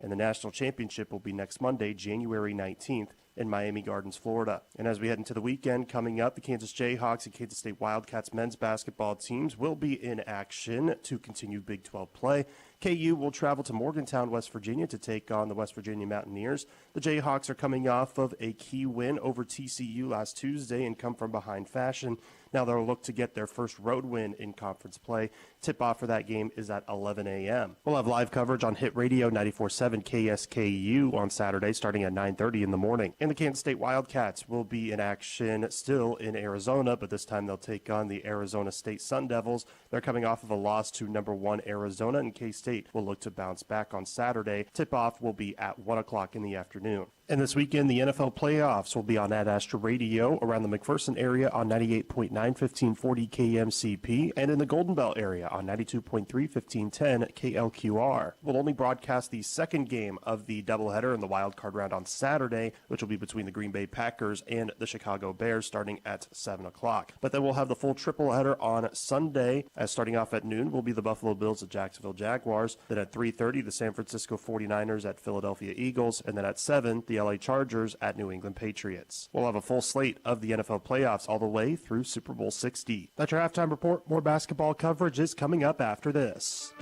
And the national championship will be next Monday, January 19th, in Miami Gardens, Florida. And as we head into the weekend coming up, the Kansas Jayhawks and Kansas State Wildcats men's basketball teams will be in action to continue Big 12 play. KU will travel to Morgantown, West Virginia to take on the West Virginia Mountaineers. The Jayhawks are coming off of a key win over TCU last Tuesday and come from behind fashion. Now they'll look to get their first road win in conference play. Tip-off for that game is at 11 a.m. We'll have live coverage on Hit Radio 94.7 KSKU on Saturday starting at 9:30 in the morning. And the Kansas State Wildcats will be in action still in Arizona, but this time they'll take on the Arizona State Sun Devils. They're coming off of a loss to number 1 Arizona, and K-State will look to bounce back on Saturday. Tip-off will be at 1 o'clock in the afternoon. And this weekend, the NFL playoffs will be on Ad Astra Radio around the McPherson area on 98.9, 1540 KMCP, and in the Golden Belt area on 92.3, 1510 KLQR. We'll only broadcast the second game of the doubleheader in the wild card round on Saturday, which will be between the Green Bay Packers and the Chicago Bears starting at 7 o'clock. But then we'll have the full triple header on Sunday, as starting off at noon will be the Buffalo Bills at Jacksonville Jaguars. Then at 3:30, the San Francisco 49ers at Philadelphia Eagles, and then at 7, the LA Chargers at New England Patriots. We'll have a full slate of the NFL playoffs all the way through Super Bowl 60. That's your halftime report. More basketball coverage is coming up after this.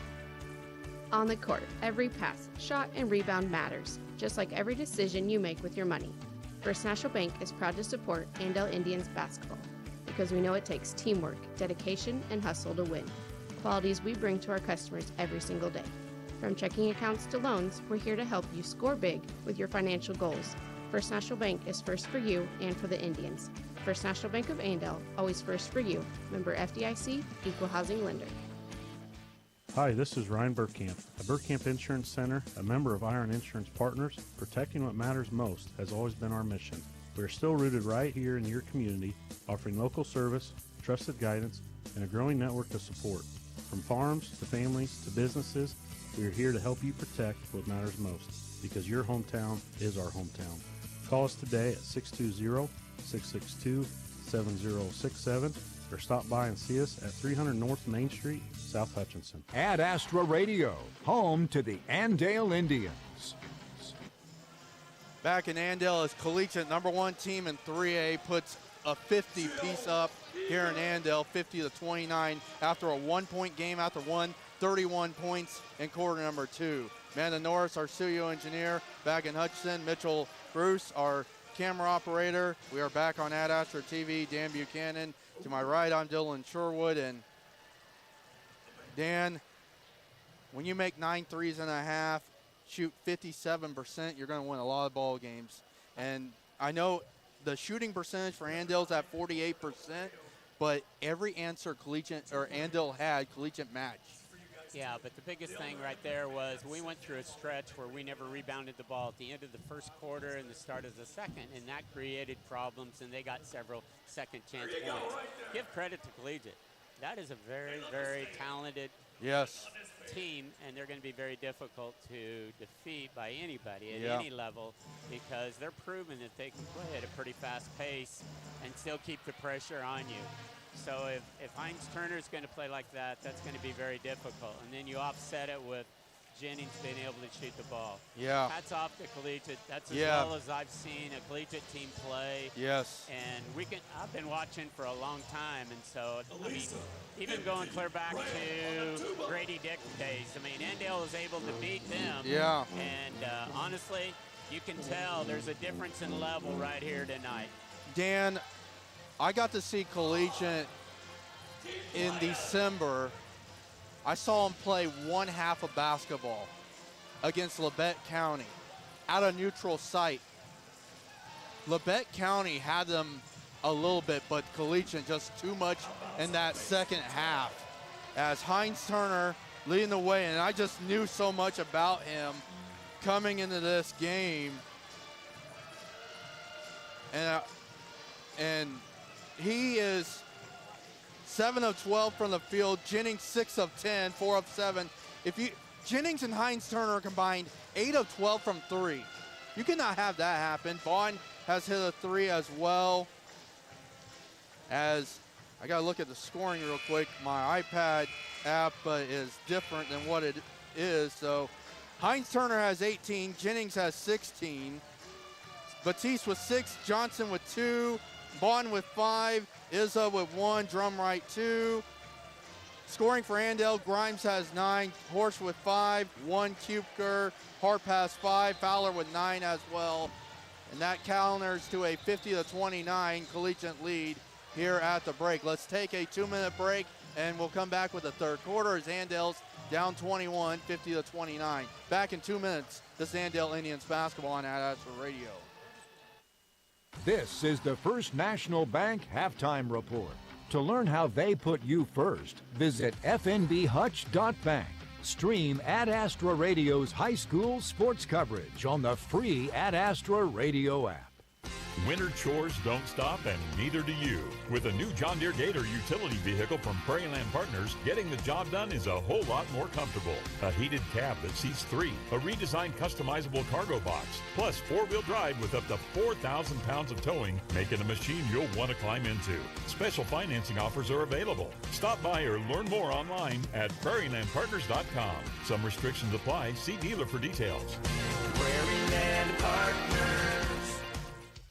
On the court, every pass, shot, and rebound matters, just like every decision you make with your money. First National Bank is proud to support Andale Indians basketball because we know it takes teamwork, dedication, and hustle to win. Qualities we bring to our customers every single day. From checking accounts to loans, we're here to help you score big with your financial goals. First National Bank is first for you and for the Indians. First National Bank of Andale, always first for you. Member FDIC, Equal Housing Lender. Hi, this is Ryan Burkamp. At Burkamp Insurance Center, a member of Iron Insurance Partners, protecting what matters most has always been our mission. We are still rooted right here in your community, offering local service, trusted guidance, and a growing network of support. From farms to families to businesses, we are here to help you protect what matters most, because your hometown is our hometown. Call us today at 620-662-7067 or stop by and see us at 300 North Main Street, South Hutchinson. Ad Astra Radio, home to the Andale Indians. Back in Andale as Collegiate, number 1 team in 3A, puts a 50 piece up here in Andale, 50-29 after a 1-point game after 31 points in quarter number 2. Amanda Norris, our studio engineer, back in Hutchinson. Mitchell Bruce, our camera operator. We are back on Ad Astra TV. Dan Buchanan. To my right, I'm Dylan Sherwood. And Dan, when you make 9 threes and a half, shoot 57%, you're going to win a lot of ball games. And I know the shooting percentage for Andale's at 48%, but every answer Andale had, Collegiate matched. Yeah, but the biggest thing right there was we went through a stretch where we never rebounded the ball at the end of the first quarter and the start of the second, and that created problems, and they got several second chance points. Give credit to Collegiate. That is a very, very talented team, and they're going to be very difficult to defeat by anybody at any level because they're proving that they can play at a pretty fast pace and still keep the pressure on you. So if Heinz Turner is going to play like that, that's going to be very difficult. And then you offset it with Jennings being able to shoot the ball. Yeah. Hats off to Collegiate. That's as well as I've seen a Collegiate team play. Yes. And I've been watching for a long time, and so, I mean, even going clear back to Grady Dick days, I mean, Andale was able to beat them. Yeah. And honestly, you can tell there's a difference in level right here tonight. Dan, I got to see Collegiate in December. I saw him play one half of basketball against Labette County at a neutral site. Labette County had them a little bit, but Collegiate just too much in that second half. As Heinz Turner leading the way, and I just knew so much about him coming into this game. And he is 7 of 12 from the field. Jennings 6 of 10, 4 of 7. Jennings and Heinz Turner combined 8 of 12 from 3. You cannot have that happen. Vaughn has hit a 3 as well. As I got to look at the scoring real quick. My iPad app is different than what it is. So Hines Turner has 18. Jennings has 16. Batiste with 6. Johnson with 2. Bond with 5. Izza with 1. Drumright 2. Scoring for Andale, Grimes has 9. Horsch with 5. 1 Kupker. Harpass 5. Fowler with 9 as well. And that counters to a 50-29 Collegiate lead here at the break. Let's take a 2-minute break, and we'll come back with the third quarter as Andale's down 21, 50-29. Back in 2 minutes, this is Andale Indians basketball on Ad Astra Radio. This is the First National Bank Halftime Report. To learn how they put you first, visit fnbhutch.bank. Stream Ad Astra Radio's high school sports coverage on the free Ad Astra Radio app. Winter chores don't stop, and neither do you. With a new John Deere Gator utility vehicle from Prairie Land Partners, getting the job done is a whole lot more comfortable. A heated cab that seats 3, a redesigned customizable cargo box, plus 4-wheel drive with up to 4,000 pounds of towing, making a machine you'll want to climb into. Special financing offers are available. Stop by or learn more online at prairielandpartners.com. Some restrictions apply. See dealer for details. Prairie Land Partners.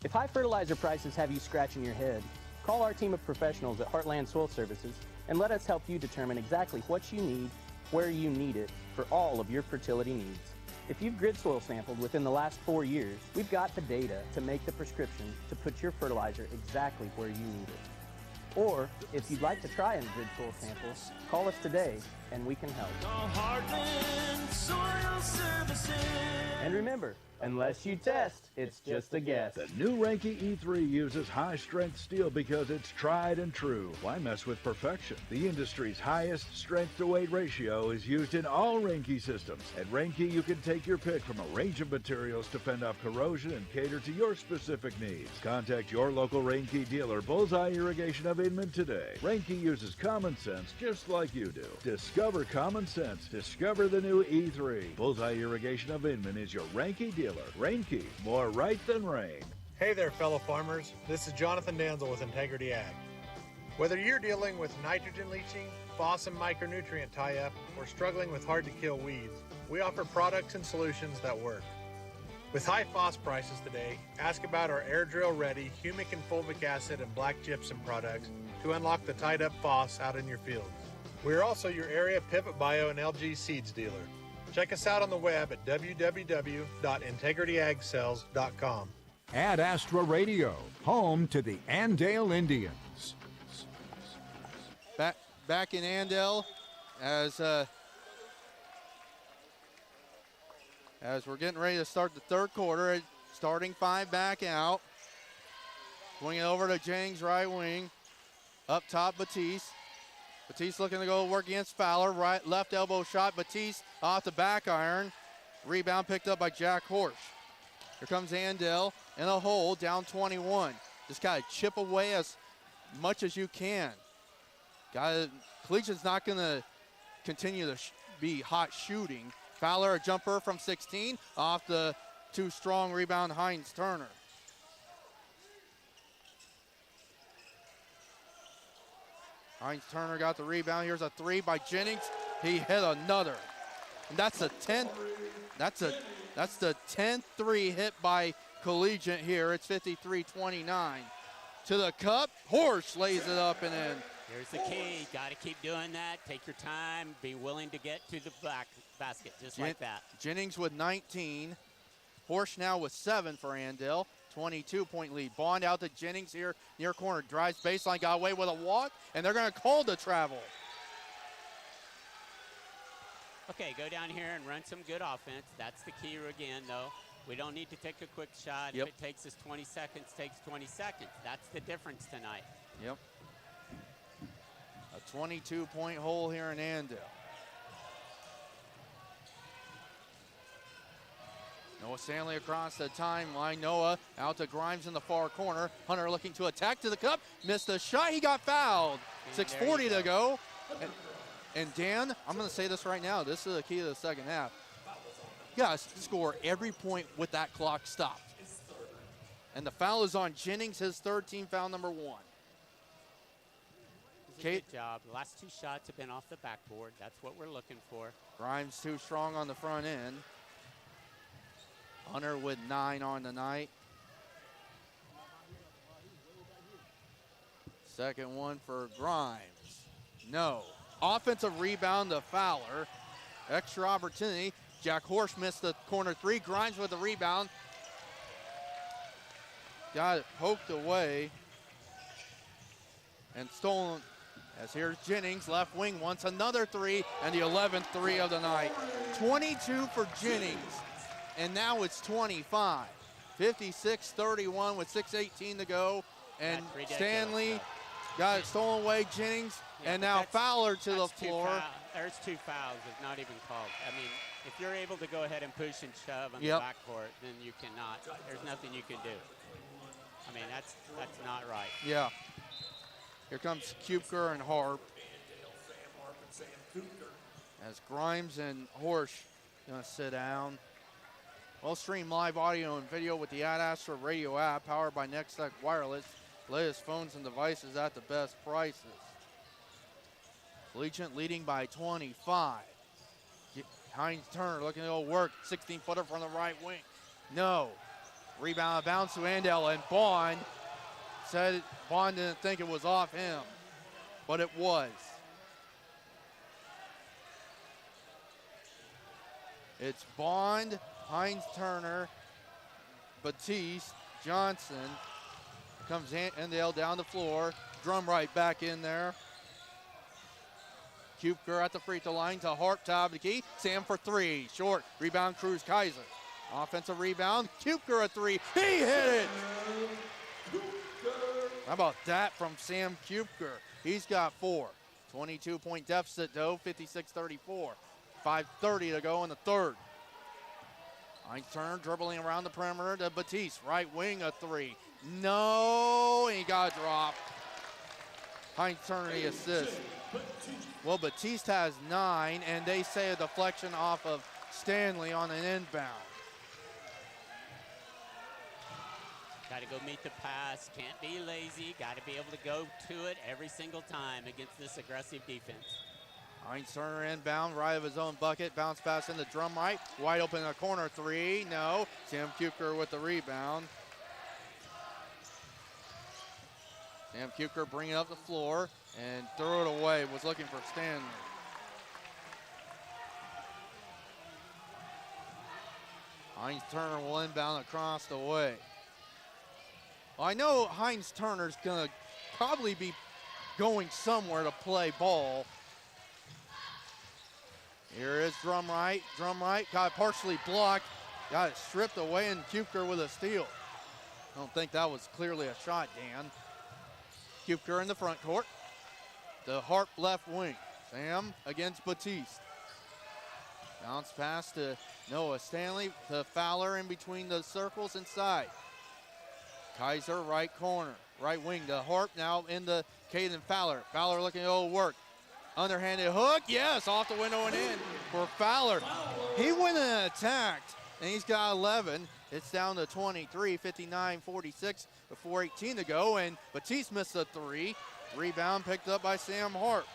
If high fertilizer prices have you scratching your head, call our team of professionals at Heartland Soil Services and let us help you determine exactly what you need, where you need it, for all of your fertility needs. If you've grid soil sampled within the last 4 years, we've got the data to make the prescription to put your fertilizer exactly where you need it. Or, if you'd like to try a grid soil sample, call us today and we can help. Heartland Soil Services. And remember, unless you test, it's just a guess. The new Reinke E3 uses high-strength steel because it's tried and true. Why mess with perfection? The industry's highest strength-to-weight ratio is used in all Reinke systems. At Reinke, you can take your pick from a range of materials to fend off corrosion and cater to your specific needs. Contact your local Reinke dealer, Bullseye Irrigation of Inman, today. Reinke uses common sense just like you do. Discover common sense. Discover the new E3. Bullseye Irrigation of Inman is your Reinke dealer. Reinke, more right than rain. Hey there, fellow farmers. This is Jonathan Danzel with Integrity Ag. Whether you're dealing with nitrogen leaching, phos and micronutrient tie-up, or struggling with hard-to-kill weeds, we offer products and solutions that work. With high phos prices today, ask about our air drill ready humic and fulvic acid and black gypsum products to unlock the tied-up phos out in your fields. We are also your area Pivot Bio and LG Seeds dealer. Check us out on the web at www.integrityagcells.com. Ad Astra Radio, home to the Andale Indians. Back in Andale as we're getting ready to start the third quarter. Starting 5 back out. Swing it over to Jennings, right wing. Up top, Batiste. Batiste looking to go work against Fowler. Right, left elbow shot. Batiste off the back iron. Rebound picked up by Jack Horsch. Here comes Andale in a hole, down 21. Just got to chip away as much as you can. Collegiate's not going to continue to be hot shooting. Fowler, a jumper from 16, off the too strong rebound, Hines Turner. Hines Turner got the rebound. Here's a 3 by Jennings. He hit another. And that's the 10th. That's the 10th 3 hit by Collegiate here. It's 53-29. To the cup. Horsch lays it up and in. Here's the key. Got to keep doing that. Take your time. Be willing to get to the basket just like that. Jennings with 19. Horsch now with 7 for Andale. 22-point lead. Bond out to Jennings here near corner. Drives baseline, got away with a walk, and they're going to call the travel. Okay, go down here and run some good offense. That's the key again, though. We don't need to take a quick shot. Yep. If it takes us 20 seconds, takes 20 seconds. That's the difference tonight. Yep. A 22-point hole here in Andale. Noah Stanley across the timeline. Noah out to Grimes in the far corner. Hunter looking to attack to the cup. Missed the shot. He got fouled. 6:40 to go. And Dan, I'm going to say this right now. This is the key to the second half. You got to score every point with that clock stopped. And the foul is on Jennings, his third team foul number 1. Good job. The last 2 shots have been off the backboard. That's what we're looking for. Grimes too strong on the front end. Hunter with 9 on the night. Second one for Grimes. No. Offensive rebound to Fowler. Extra opportunity. Jack Horsch missed the corner three. Grimes with the rebound. Got it poked away. And stolen. As here's Jennings, left wing, wants another three, and the 11th three of the night. 22 for Jennings, and now it's 25. 56-31 with 6:18 to go, and Stanley got it stolen away, Jennings, and now Fowler to the floor. There's 2 fouls, it's not even called. I mean, if you're able to go ahead and push and shove on the backcourt, then you cannot. There's nothing you can do. I mean, that's not right. Yeah. Here comes Kupker and Harp. As Grimes and Horsch gonna sit down. We'll stream live audio and video with the Ad Astra Radio app, powered by Nextech Wireless. Latest phones and devices at the best prices. Collegiate leading by 25. Heinz Turner looking to go work. 16-footer from the right wing. No. Rebound bounce to Andale, and Bond said Bond didn't think it was off him, but it was. It's Bond, Heinz Turner, Batiste, Johnson. Comes Andale down the floor. Drum right back in there. Kupker at the free throw line to Hart, top of the key. Sam for three. Short. Rebound, Cruz Kaiser. Offensive rebound. Kupker a three. He hit it! How about that from Sam Kupker? He's got 4. 22-point deficit, though, 56-34. 5:30 to go in the third. Heinz Turner dribbling around the perimeter to Batiste. Right wing, a three. No, and he got dropped. Heinz Turner, the assist. Well, Batiste has 9, and they say a deflection off of Stanley on an inbound. Got to go meet the pass. Can't be lazy. Got to be able to go to it every single time against this aggressive defense. Heinz Turner inbound, right of his own bucket. Bounce pass into drum right. Wide open in the corner three. No. Sam Kupker with the rebound. Sam Kupker bringing up the floor and threw it away. Was looking for Stanley. Heinz Turner will inbound across the way. Well, I know Heinz Turner's going to probably be going somewhere to play ball. Here is drum right, got it partially blocked, got it stripped away, and Kupker with a steal. I don't think that was clearly a shot, Dan. Kupker in the front court. The Hart left wing. Sam against Batiste. Bounce pass to Noah Stanley, to Fowler in between the circles inside. Kaiser right corner, right wing to Hart, now into Caden Fowler. Fowler looking to go work. Underhanded hook, yes, off the window and in for Fowler. He went and attacked, and he's got 11. It's down to 23, 59-46 before 18 to go, and Batiste missed a three. Rebound picked up by Sam Hart.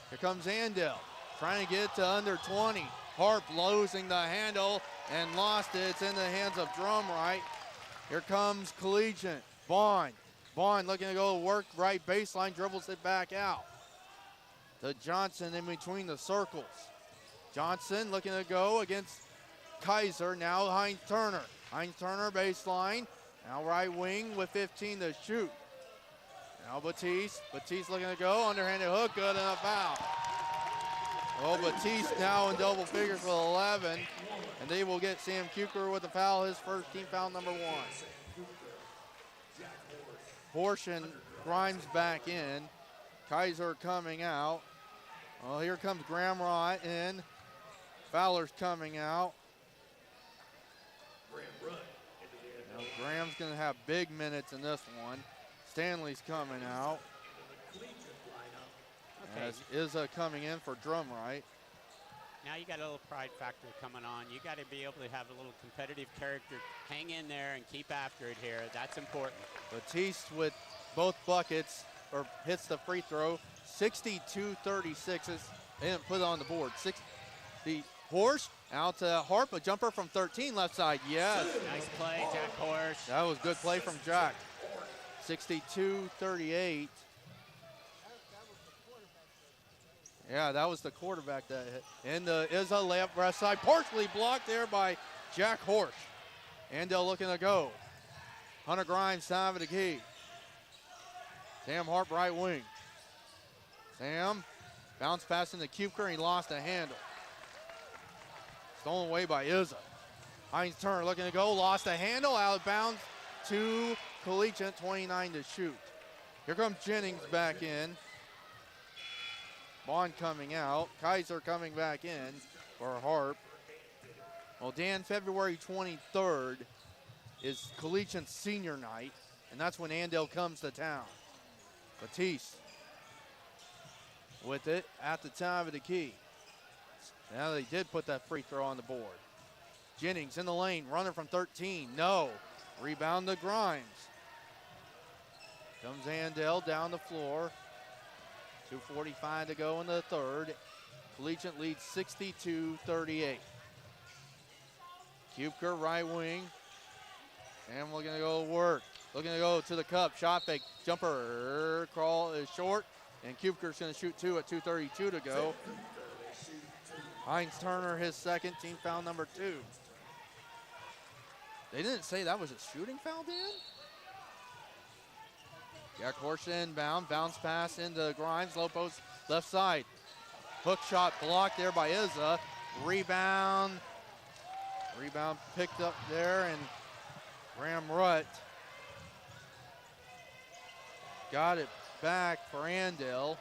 Here comes Andale, trying to get it to under 20. Hart losing the handle and lost it. It's in the hands of Drumright. Here comes Collegiate. Bond looking to go work right baseline, dribbles it back out. To Johnson in between the circles. Johnson looking to go against Kaiser. Now Heinz Turner. Heinz Turner baseline. Now right wing with 15 to shoot. Now Batiste. Batiste looking to go. Underhanded hook. Good and a foul. Well, Batiste now in double figures with 11. And they will get Sam Kupker with the foul. His first team foul number 1. Horsch and Grimes back in. Kaiser coming out. Well, here comes Gramrot in. Fowler's coming out. Now, Graham's going to have big minutes in this one. Stanley's coming out. Okay. As Izza coming in for Drumright. Now you got a little pride factor coming on. You got to be able to have a little competitive character. Hang in there and keep after it here. That's important. Batiste with both buckets, or hits the free throw. 62-36 is, they didn't put it on the board. Horsch out to Harp, a jumper from 13 left side. Yes. Nice play, Jack Horsch. That was good play from Jack. 62-38. Yeah, that was the quarterback that hit. And the Izza layup left side, partially blocked there by Jack Horsch. Andale looking to go. Hunter Grimes, time of the key. Sam Harp, right wing. Sam, bounce pass into Kuepker, he lost a handle. Stolen away by Izza. Heinz Turner looking to go, lost a handle, out of bounds to Collegiate, 29 to shoot. Here comes Jennings back in. Bond coming out. Kaiser coming back in for Harp. Well, Dan, February 23rd is Collegiate senior night, and that's when Andale comes to town. Batiste with it at the time of the key. Now they did put that free throw on the board. Jennings in the lane, runner from 13, no. Rebound to Grimes. Comes Andale down the floor. 2:45 to go in the third. Collegiate leads 62-38. Kuepker, right wing. And we're gonna go work. Looking to go to the cup, shot fake, jumper, crawl is short. And Kuepker's gonna shoot two at 2:32 to go. Heinz Turner, his second, team foul number 2. They didn't say that was a shooting foul, Dan? Jack Horsch inbound, bounce pass into Grimes, low post left side. Hook shot blocked there by Izza. Rebound picked up there, and Graham Rutt got it back for Andale.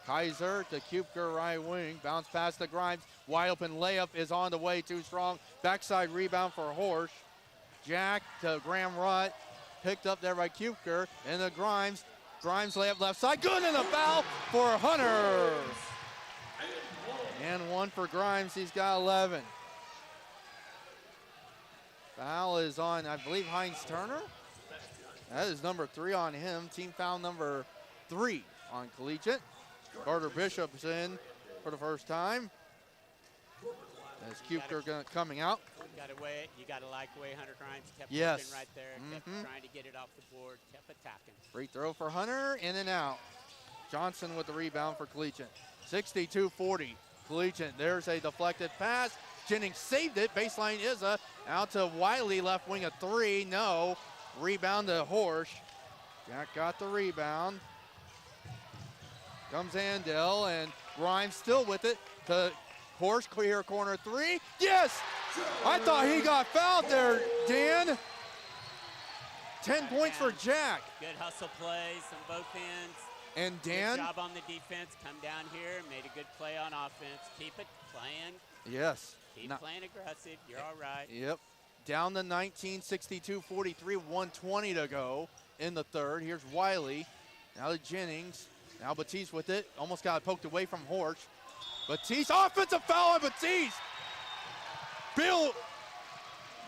Kaiser to Kuepker, right wing. Bounce pass to Grimes. Wide open layup is on the way, too strong. Backside rebound for Horsch. Jack to Graham Rutt. Picked up there by Kuepker. And the Grimes. Grimes layup left side. Good, and a foul for Hunter. And one for Grimes. He's got 11. Foul is on, I believe, Heinz Turner. That is number 3 on him. Team foul number 3 on Collegiate. Carter Bishop's in for the first time. As Kuepker coming out. You got to like the way Hunter Grimes kept yes. working right there. Kept trying to get it off the board. Kept attacking. Free throw for Hunter, in and out. Johnson with the rebound for Collegiate. 62-40. Collegiate, there's a deflected pass. Jennings saved it. Baseline Izza. Out to Wiley, left wing, a 3. No. Rebound to Horsch. Jack got the rebound. Comes Andale, and Grimes still with it to Horsch, clear corner 3. Yes! I thought he got fouled there, Dan. 10 points for Jack. Good hustle plays on both ends. And Dan. Good job on the defense. Come down here, made a good play on offense. Keep it playing. Yes. Keep playing aggressive. You're all right. Yep. Down to 19, 62-43, 120 to go in the third. Here's Wiley. Now to Jennings. Now Batiste with it. Almost got poked away from Horsch. Batiste, offensive foul on Batiste. Bill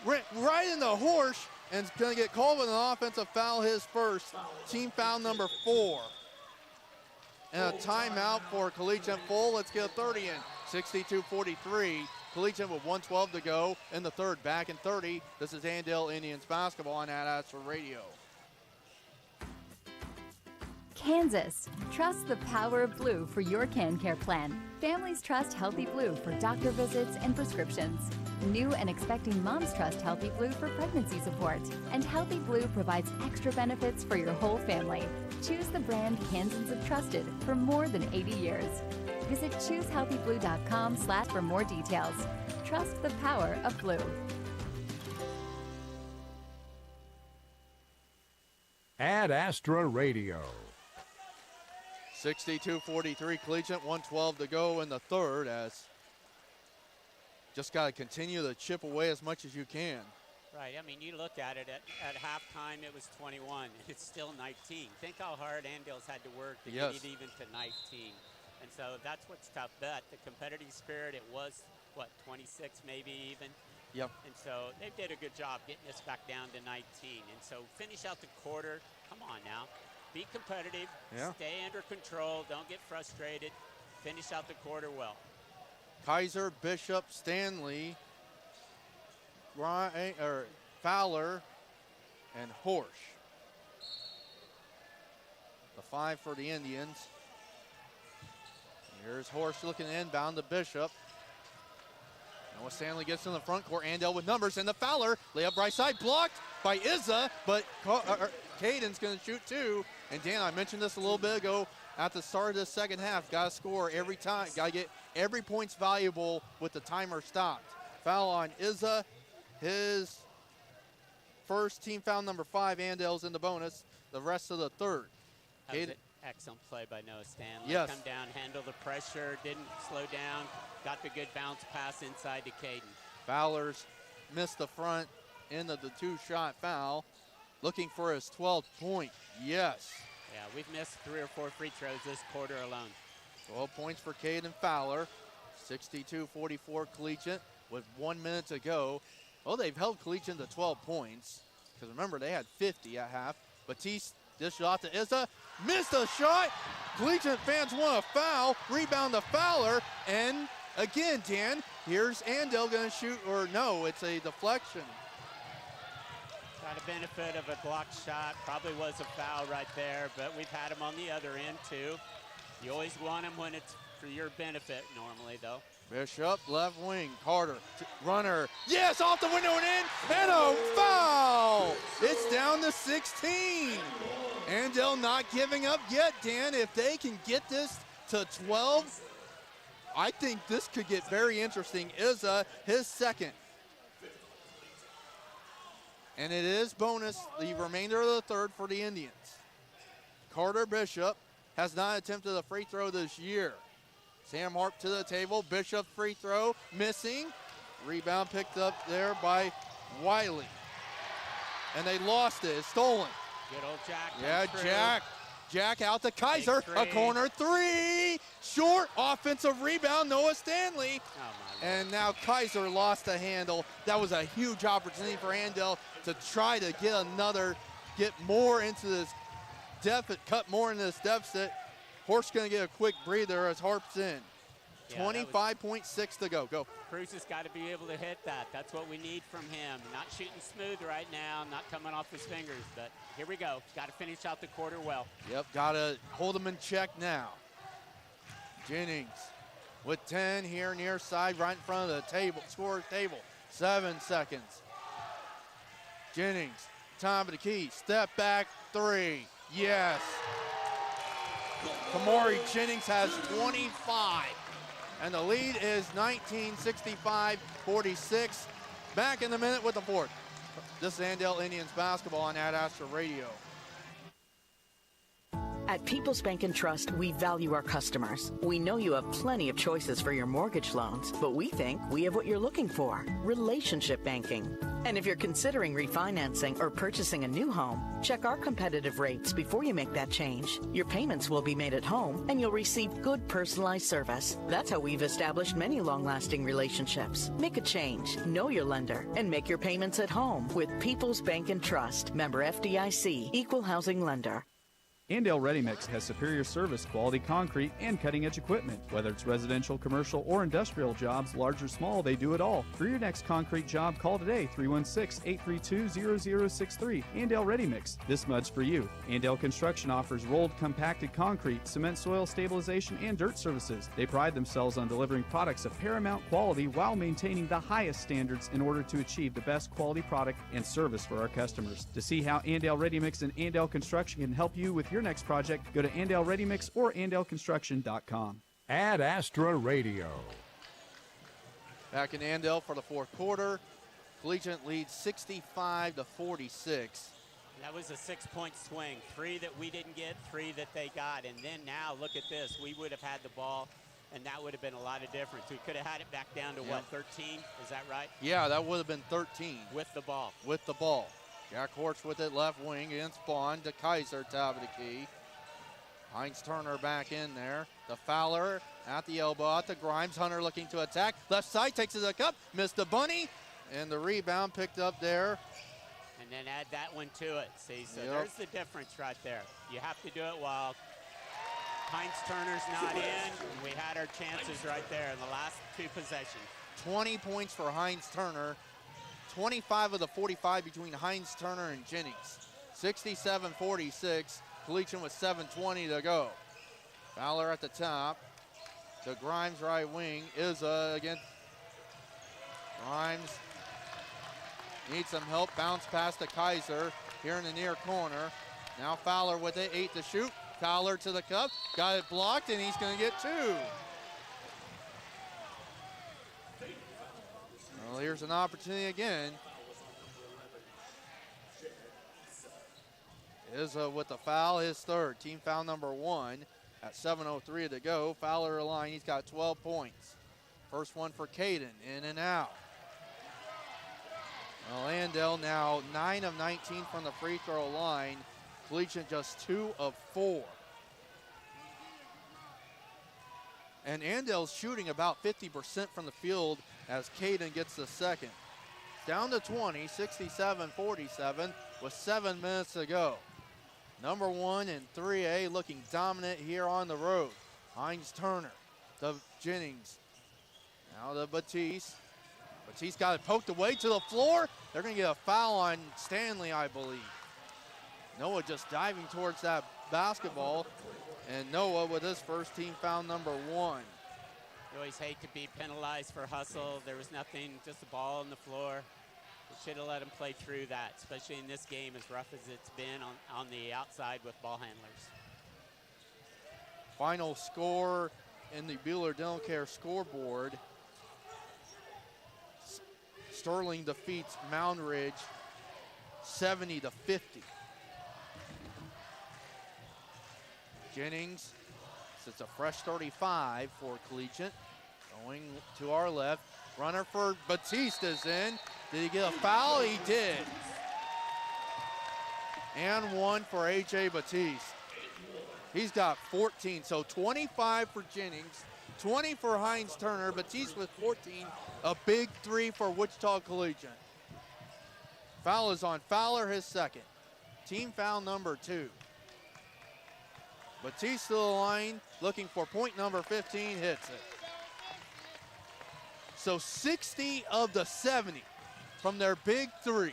went right into Horsch and is going to get called with an offensive foul, his first. Team foul number 4. And a timeout for Collegiate full. Let's get a 30 in. 62-43. Collegiate with 1:12 to go in the third. Back in 30. This is Andale Indians basketball on Ad Astra Radio. Kansas. Trust the power of blue for your CanCare plan. Families trust Healthy Blue for doctor visits and prescriptions. New and expecting moms trust Healthy Blue for pregnancy support. And Healthy Blue provides extra benefits for your whole family. Choose the brand Kansans have trusted for more than 80 years. Visit choosehealthyblue.com/ for more details. Trust the power of blue. Ad Astra Radio. 62-43 Collegiate, 1:12 to go in the third, as just got to continue to chip away as much as you can. Right, I mean, you look at it, at halftime it was 21, it's still 19. Think how hard Andale's had to work to get it even to 19. And so that's what's tough, but the competitive spirit, it was, 26 maybe even? Yep. And so they did a good job getting us back down to 19. And so finish out the quarter, come on now. Be competitive, stay under control, don't get frustrated, finish out the quarter well. Kaiser, Bishop, Stanley, Fowler, and Horsch. The 5 for the Indians. Here's Horsch looking inbound to Bishop. Noah Stanley gets in the front court. Andale with numbers, and the Fowler layup right side blocked by Izza, but Caden's going to shoot 2. And Dan, I mentioned this a little bit ago at the start of the second half. Got to score every time. Got to get every point's valuable with the timer stopped. Foul on Izza. His first team foul number 5. Andale's in the bonus. The rest of the third. That was an excellent play by Noah Stanley. Yes. Come down, handle the pressure, didn't slow down, got the good bounce pass inside to Caden. Fowler's missed the front end of the 2-shot foul. Looking for his 12th point. Yes. Yeah, we've missed 3 or 4 free throws this quarter alone. 12 points for Caden Fowler. 62-44 Collegiate with 1 minute to go. Well, they've held Collegiate to 12 points. Because remember, they had 50 at half. Batiste, this shot to Izza. Missed a shot. Collegiate fans want a foul. Rebound to Fowler. And again, Dan, here's Andale going to shoot. Or no, it's a deflection. Got a benefit of a blocked shot. Probably was a foul right there, but we've had him on the other end too. You always want him when it's for your benefit normally, though. Bishop, left wing. Carter, runner. Yes, off the window and in. And a foul. It's down to 16. Andale not giving up yet, Dan. If they can get this to 12, I think this could get very interesting. Izza, his second. And it is bonus the remainder of the third for the Indians. Carter Bishop has not attempted a free throw this year. Sam Harp to the table. Bishop free throw missing. Rebound picked up there by Wiley. And they lost it. It's stolen. Good old Jack. Yeah, Jack. Jack out to Kaiser. A corner 3. Short offensive rebound. Noah Stanley. And now Kaiser lost the handle. That was a huge opportunity for Andale to try to get more into this deficit, cut more into this deficit. Horsch going to get a quick breather as Harp's in. Yeah, 25.6 to go. Go. Cruz has got to be able to hit that. That's what we need from him. Not shooting smooth right now, not coming off his fingers, but here we go. Got to finish out the quarter well. Yep, got to hold him in check now. Jennings with 10 here near side, right in front of the table, scorer's table. 7 seconds. Jennings, top of the key, step back 3. Yes. Kamari Jennings has 25. And the lead is 19, 65-46. Back in a minute with the fourth. This is Andale Indians basketball on Ad Astra Radio. At People's Bank and Trust, we value our customers. We know you have plenty of choices for your mortgage loans, but we think we have what you're looking for: relationship banking. And if you're considering refinancing or purchasing a new home, check our competitive rates before you make that change. Your payments will be made at home, and you'll receive good personalized service. That's how we've established many long-lasting relationships. Make a change, know your lender, and make your payments at home with People's Bank and Trust. Member FDIC, Equal Housing Lender. Andale Ready Mix has superior service, quality concrete, and cutting-edge equipment. Whether it's residential, commercial, or industrial jobs, large or small, they do it all. For your next concrete job, call today, 316-832-0063. Andale Ready Mix. This mud's for you. Andale Construction offers rolled compacted concrete, cement soil stabilization, and dirt services. They pride themselves on delivering products of paramount quality while maintaining the highest standards in order to achieve the best quality product and service for our customers. To see how Andale Ready Mix and Andale Construction can help you with your next project, go to Andale Ready Mix or AndaleConstruction.com. Ad Astra Radio. Back in Andale for the fourth quarter. Collegiate leads 65-46. That was a 6-point swing. 3 that we didn't get, 3 that they got. And then now look at this. We would have had the ball, and that would have been a lot of difference. We could have had it back down to, what, 13? Is that right? Yeah, that would have been 13. With the ball. With the ball. Jack Horsch with it left wing against Bond to Kaiser, top of the key. Heinz Turner back in there. The Fowler at the elbow, at the Grimes. Hunter looking to attack. Left side takes it to the cup. Missed the bunny. And the rebound picked up there. And then add that one to it. See, so there's the difference right there. You have to do it while Heinz Turner's not in. We had our chances right there in the last 2 possessions. 20 points for Heinz Turner. 25 of the 45 between Heinz Turner and Jennings. 67-46. Collegiate with 7:20 to go. Fowler at the top. The Grimes right wing is against Grimes. Needs some help. Bounce pass to Kaiser here in the near corner. Now Fowler with it. 8 to shoot. Fowler to the cup. Got it blocked, and he's going to get 2. Well, here's an opportunity again. Izza with the foul, his third. Team foul number 1 at 7:03 to go. Fowler line, he's got 12 points. First one for Caden, in and out. Well, Andale now 9 of 19 from the free throw line. Collegiate just 2 of 4. And Andale's shooting about 50% from the field as Caden gets the second. Down to 20, 67-47 with 7 minutes to go. Number 1 in 3A looking dominant here on the road. Heinz Turner, the Jennings. Now the Batiste. Batiste got it poked away to the floor. They're going to get a foul on Stanley, I believe. Noah just diving towards that basketball. And Noah with his first team foul number 1. You always hate to be penalized for hustle. There was nothing, just a ball on the floor. We should have let him play through that, especially in this game as rough as it's been on the outside with ball handlers. Final score in the Buehler Dental Care scoreboard. Sterling defeats Mound Ridge 70-50. Jennings sits a fresh 35 for Collegiate. Going to our left. Runner for Batiste is in. Did he get a foul? He did. And 1 for A.J. Batiste. He's got 14, so 25 for Jennings, 20 for Heinz Turner. Batiste with 14, a big 3 for Wichita Collegiate. Foul is on Fowler, his second. Team foul number 2. Batiste to the line, looking for point number 15, hits it. So 60 of the 70 from their big 3.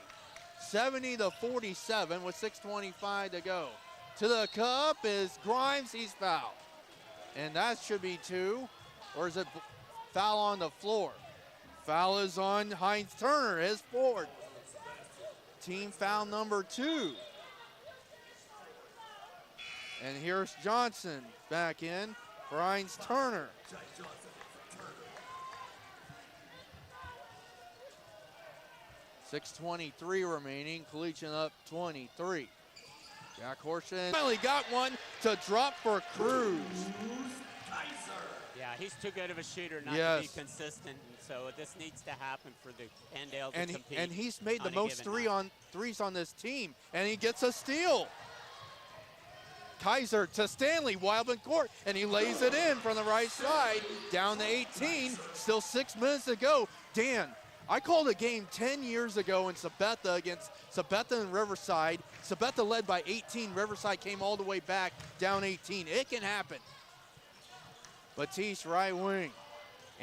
70-47 with 6:25 to go. To the cup is Grimes, he's fouled. And that should be 2, or is it foul on the floor? Foul is on Heinz Turner, his fourth. Team foul number 2. And here's Johnson back in for Heinz Turner. .6:23 remaining, Collegiate up 23. Jack Horsham finally got one to drop for Cruz. Yeah, he's too good of a shooter not to be consistent, and so this needs to happen for the Andale to compete. And he's made the most threes on this team, and he gets a steal. Kaiser to Stanley, Wildman court, and he lays it in from the right side, down to 18, still 6 minutes to go. Dan, I called a game 10 years ago in Sabetha against Sabetha and Riverside. Sabetha led by 18, Riverside came all the way back, down 18. It can happen. Batiste right wing.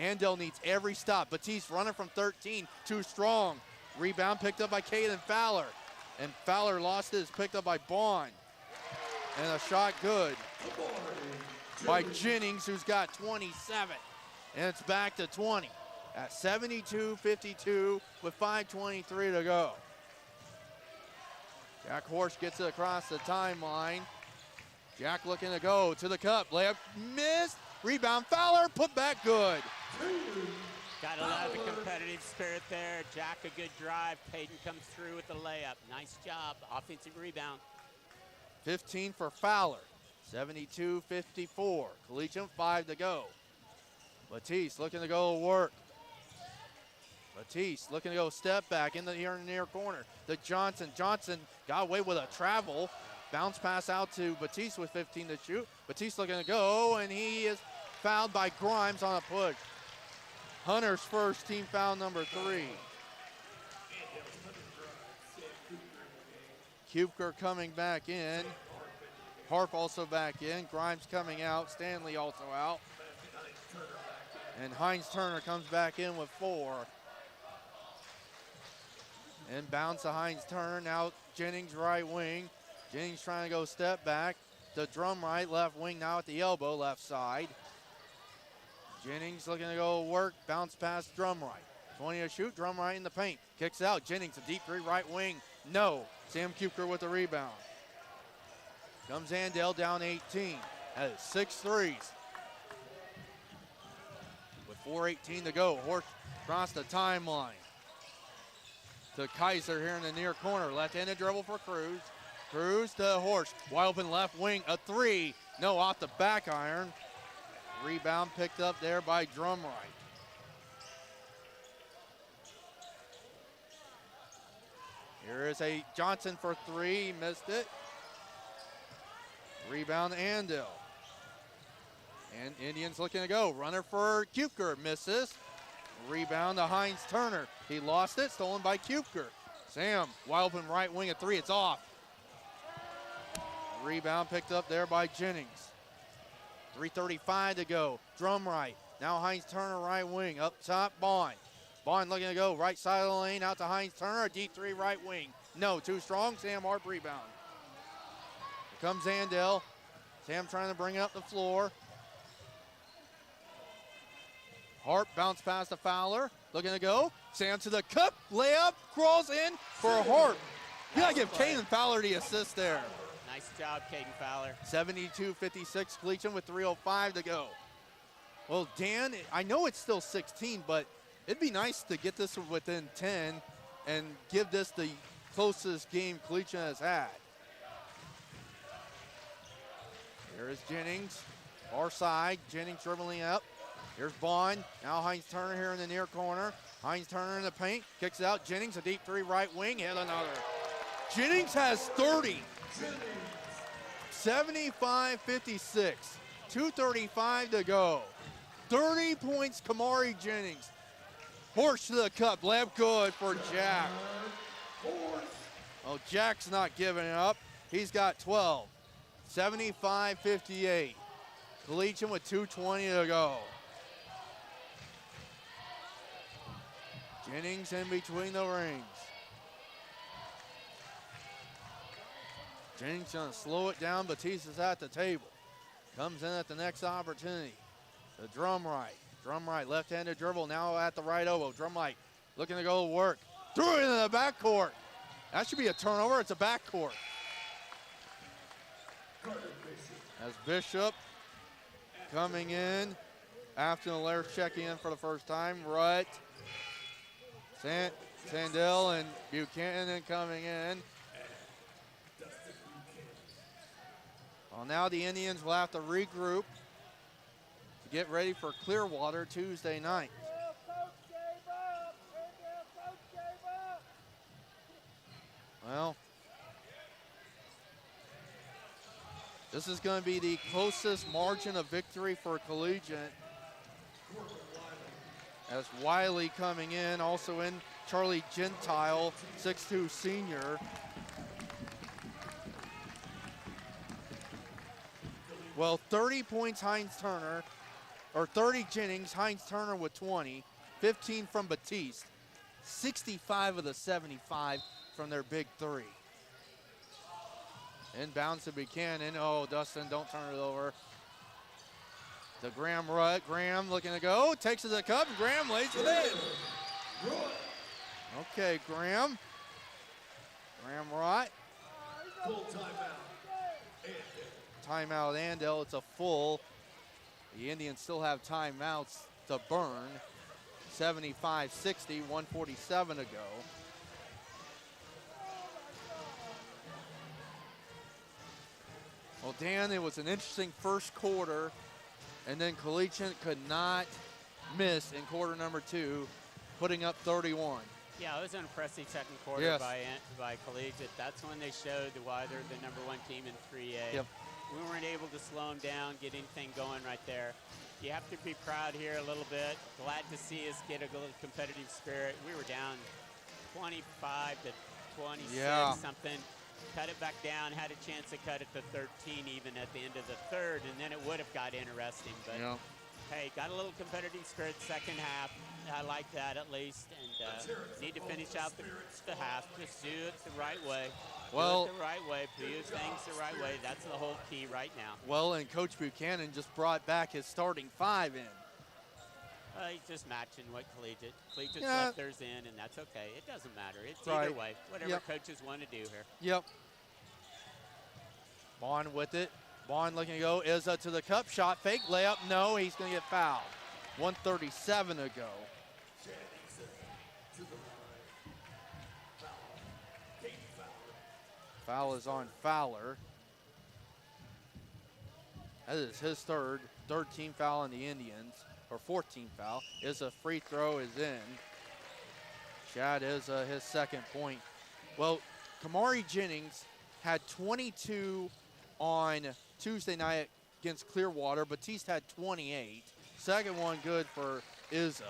Andale needs every stop. Batiste running from 13, too strong. Rebound picked up by Caden Fowler. And Fowler lost it, picked up by Bond. And a shot good by Jennings, who's got 27. And it's back to 20 at 72-52 with 5:23 to go. Jack Horsch gets it across the timeline. Jack looking to go to the cup. Layup missed. Rebound Fowler, put back good. Got a lot of the competitive spirit there. Jack, a good drive. Payton comes through with the layup. Nice job. Offensive rebound. 15 for Fowler. 72-54. Collegiate 5 to go. Batiste looking to go work. Batiste looking to go step back in the near corner. To Johnson. Johnson got away with a travel. Bounce pass out to Batiste with 15 to shoot. Batiste looking to go, and he is fouled by Grimes on a push. Hunter's first, team foul number 3. Kupker coming back in. Harp also back in. Grimes coming out. Stanley also out. And Hines Turner comes back in with 4. Inbounds to Hines Turner. Now Jennings right wing. Jennings trying to go step back. To Drum right, left wing now at the elbow, left side. Jennings looking to go work. Bounce pass Drum right. 20 to shoot. Drum right in the paint. Kicks out. Jennings a deep three right wing. No. Sam Kupker with the rebound. Comes Andale down 18. Has 6 threes. With 4:18 to go. Horst across the timeline. To Kaiser here in the near corner. Left-handed dribble for Cruz. Cruz to Horst. Wide open left wing. A 3. No, off the back iron. Rebound picked up there by Drumright. Here is a Johnson for 3. He missed it. Rebound Andale. And Indians looking to go. Runner for Kupker. Misses. Rebound to Hines Turner. He lost it. Stolen by Kupker. Sam, wide open right wing at 3. It's off. Rebound picked up there by Jennings. 3:35 to go. Drum right. Now Hines Turner right wing. Up top, Bond. Bond looking to go right side of the lane. Out to Hines Turner. A deep 3 right wing. No, too strong. Sam Harp rebound. Here comes Andale. Sam trying to bring it up the floor. Harp bounce past the Fowler. Looking to go. Sam to the cup. Layup. Crawls in for Harp. You got to give Caden Fowler the assist there. Nice job, Caden Fowler. 72-56 Collegiate with 3:05 to go. Well, Dan, I know it's still 16, but it'd be nice to get this within 10 and give this the closest game Collegiate has had. Here is Jennings, far side. Jennings dribbling up. Here's Bond. Now Hines Turner here in the near corner. Hines Turner in the paint. Kicks it out. Jennings, a deep 3 right wing. Hit another. Jennings has 30. 75-56. 2:35 to go. 30 points, Kamari Jennings. Horse to the cup. Lab good for Jack. Oh, Jack's not giving it up. He's got 12. 75-58. Collegiate with 2:20 to go. Jennings in between the rings. Jennings gonna slow it down. Batista's at the table. Comes in at the next opportunity. The Drum right, left-handed dribble now at the right elbow. Drum right looking to go work. Threw it into the backcourt. That should be a turnover. It's a backcourt. As Bishop coming in. After the Laird checking in for the first time. Rutt, Sandell, and Buchanan coming in. Well, now the Indians will have to regroup to get ready for Clearwater Tuesday night. Well, this is going to be the closest margin of victory for Collegiate. As Wiley coming in, also in Charlie Gentile, 6'2" senior. Well, 30 points Hines Turner, or 30 Jennings, Hines Turner with 20, 15 from Batiste, 65 of the 75 from their big 3. Inbounds to Buchanan. Oh, Dustin, don't turn it over. To Graham Rutt. Graham looking to go, takes it to the cup, and Graham lays it in. Okay, Graham. Graham Rutt. Full timeout. Timeout Andale, it's a full. The Indians still have timeouts to burn. 75-60, 1:47 to go. Well, Dan, it was an interesting first quarter, and then Collegiate could not miss in quarter number 2, putting up 31. Yeah, it was an impressive second quarter Yes. by Collegiate. That's when they showed why they're the number 1 team in 3A. Yep. We weren't able to slow them down, get anything going right there. You have to be proud here a little bit. Glad to see us get a little competitive spirit. We were down 25 to 26, something. cut it back down, had a chance to cut it to 13 even at the end of the third, and then it would have got interesting. But hey, got a little competitive spirit second half. I like that at least, and need to finish out the half. Just do it the right way. Well, do it the right way, do things the right way. That's the whole key right now. Well, and Coach Buchanan just brought back his starting 5 in. He's just matching what Collegiate's left theirs in, and that's okay. It doesn't matter. It's either way. Whatever coaches want to do here. Yep. Bond with it. Bond looking to go. Izza to the cup. Shot fake. Layup. No, he's going to get fouled. 1:37 to go. Foul is on Fowler. That is his third team foul on the Indians, or 14th foul. Izza free throw is in. Chad is his second point. Well, Kamari Jennings had 22 on Tuesday night against Clearwater. Batiste had 28. Second one good for Izza.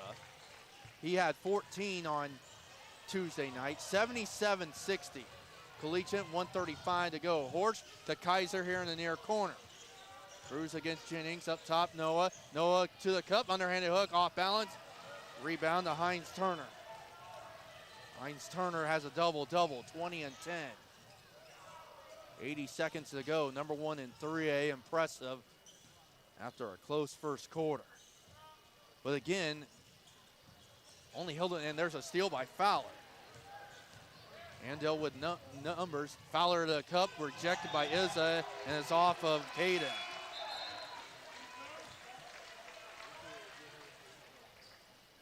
He had 14 on Tuesday night, 77-60. Collegiate, 1:35 to go. Horsch to Kaiser here in the near corner. Cruz against Jennings, up top, Noah. Noah to the cup, underhanded hook, off balance. Rebound to Hines Turner. Hines Turner has a double-double, 20 and 10. 80 seconds to go, number 1 in 3A, impressive after a close first quarter. But again, only held it, and there's a steal by Fowler. Andale with numbers. Fowler to the cup, rejected by Izza, and it's off of Caden.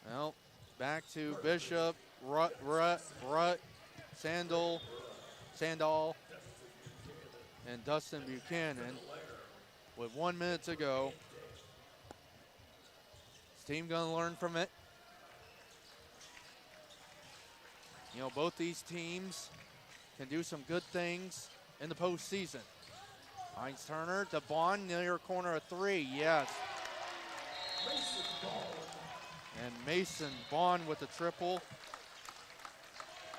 Well, back to Bishop, Rutt, Sandal, and Dustin Buchanan with 1 minute to go. This team gonna learn from it. You know, both these teams can do some good things in the postseason. Hines Turner to Bond, near corner of 3, yes. And Mason Bond with the triple.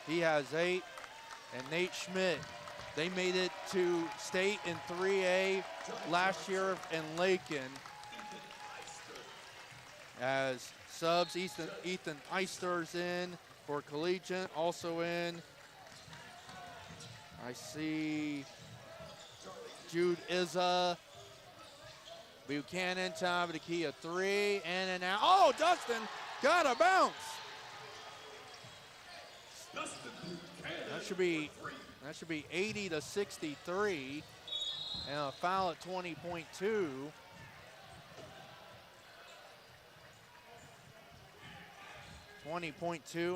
He has 8. And Nate Schmidt, they made it to state in 3A last year in Lakin. As subs, Ethan Eister's in for Collegiate, also in. I see Jude Izza. Buchanan, top of the key of 3, and an out. Oh, Dustin got a bounce. That should be 80-63, and a foul at 20.2.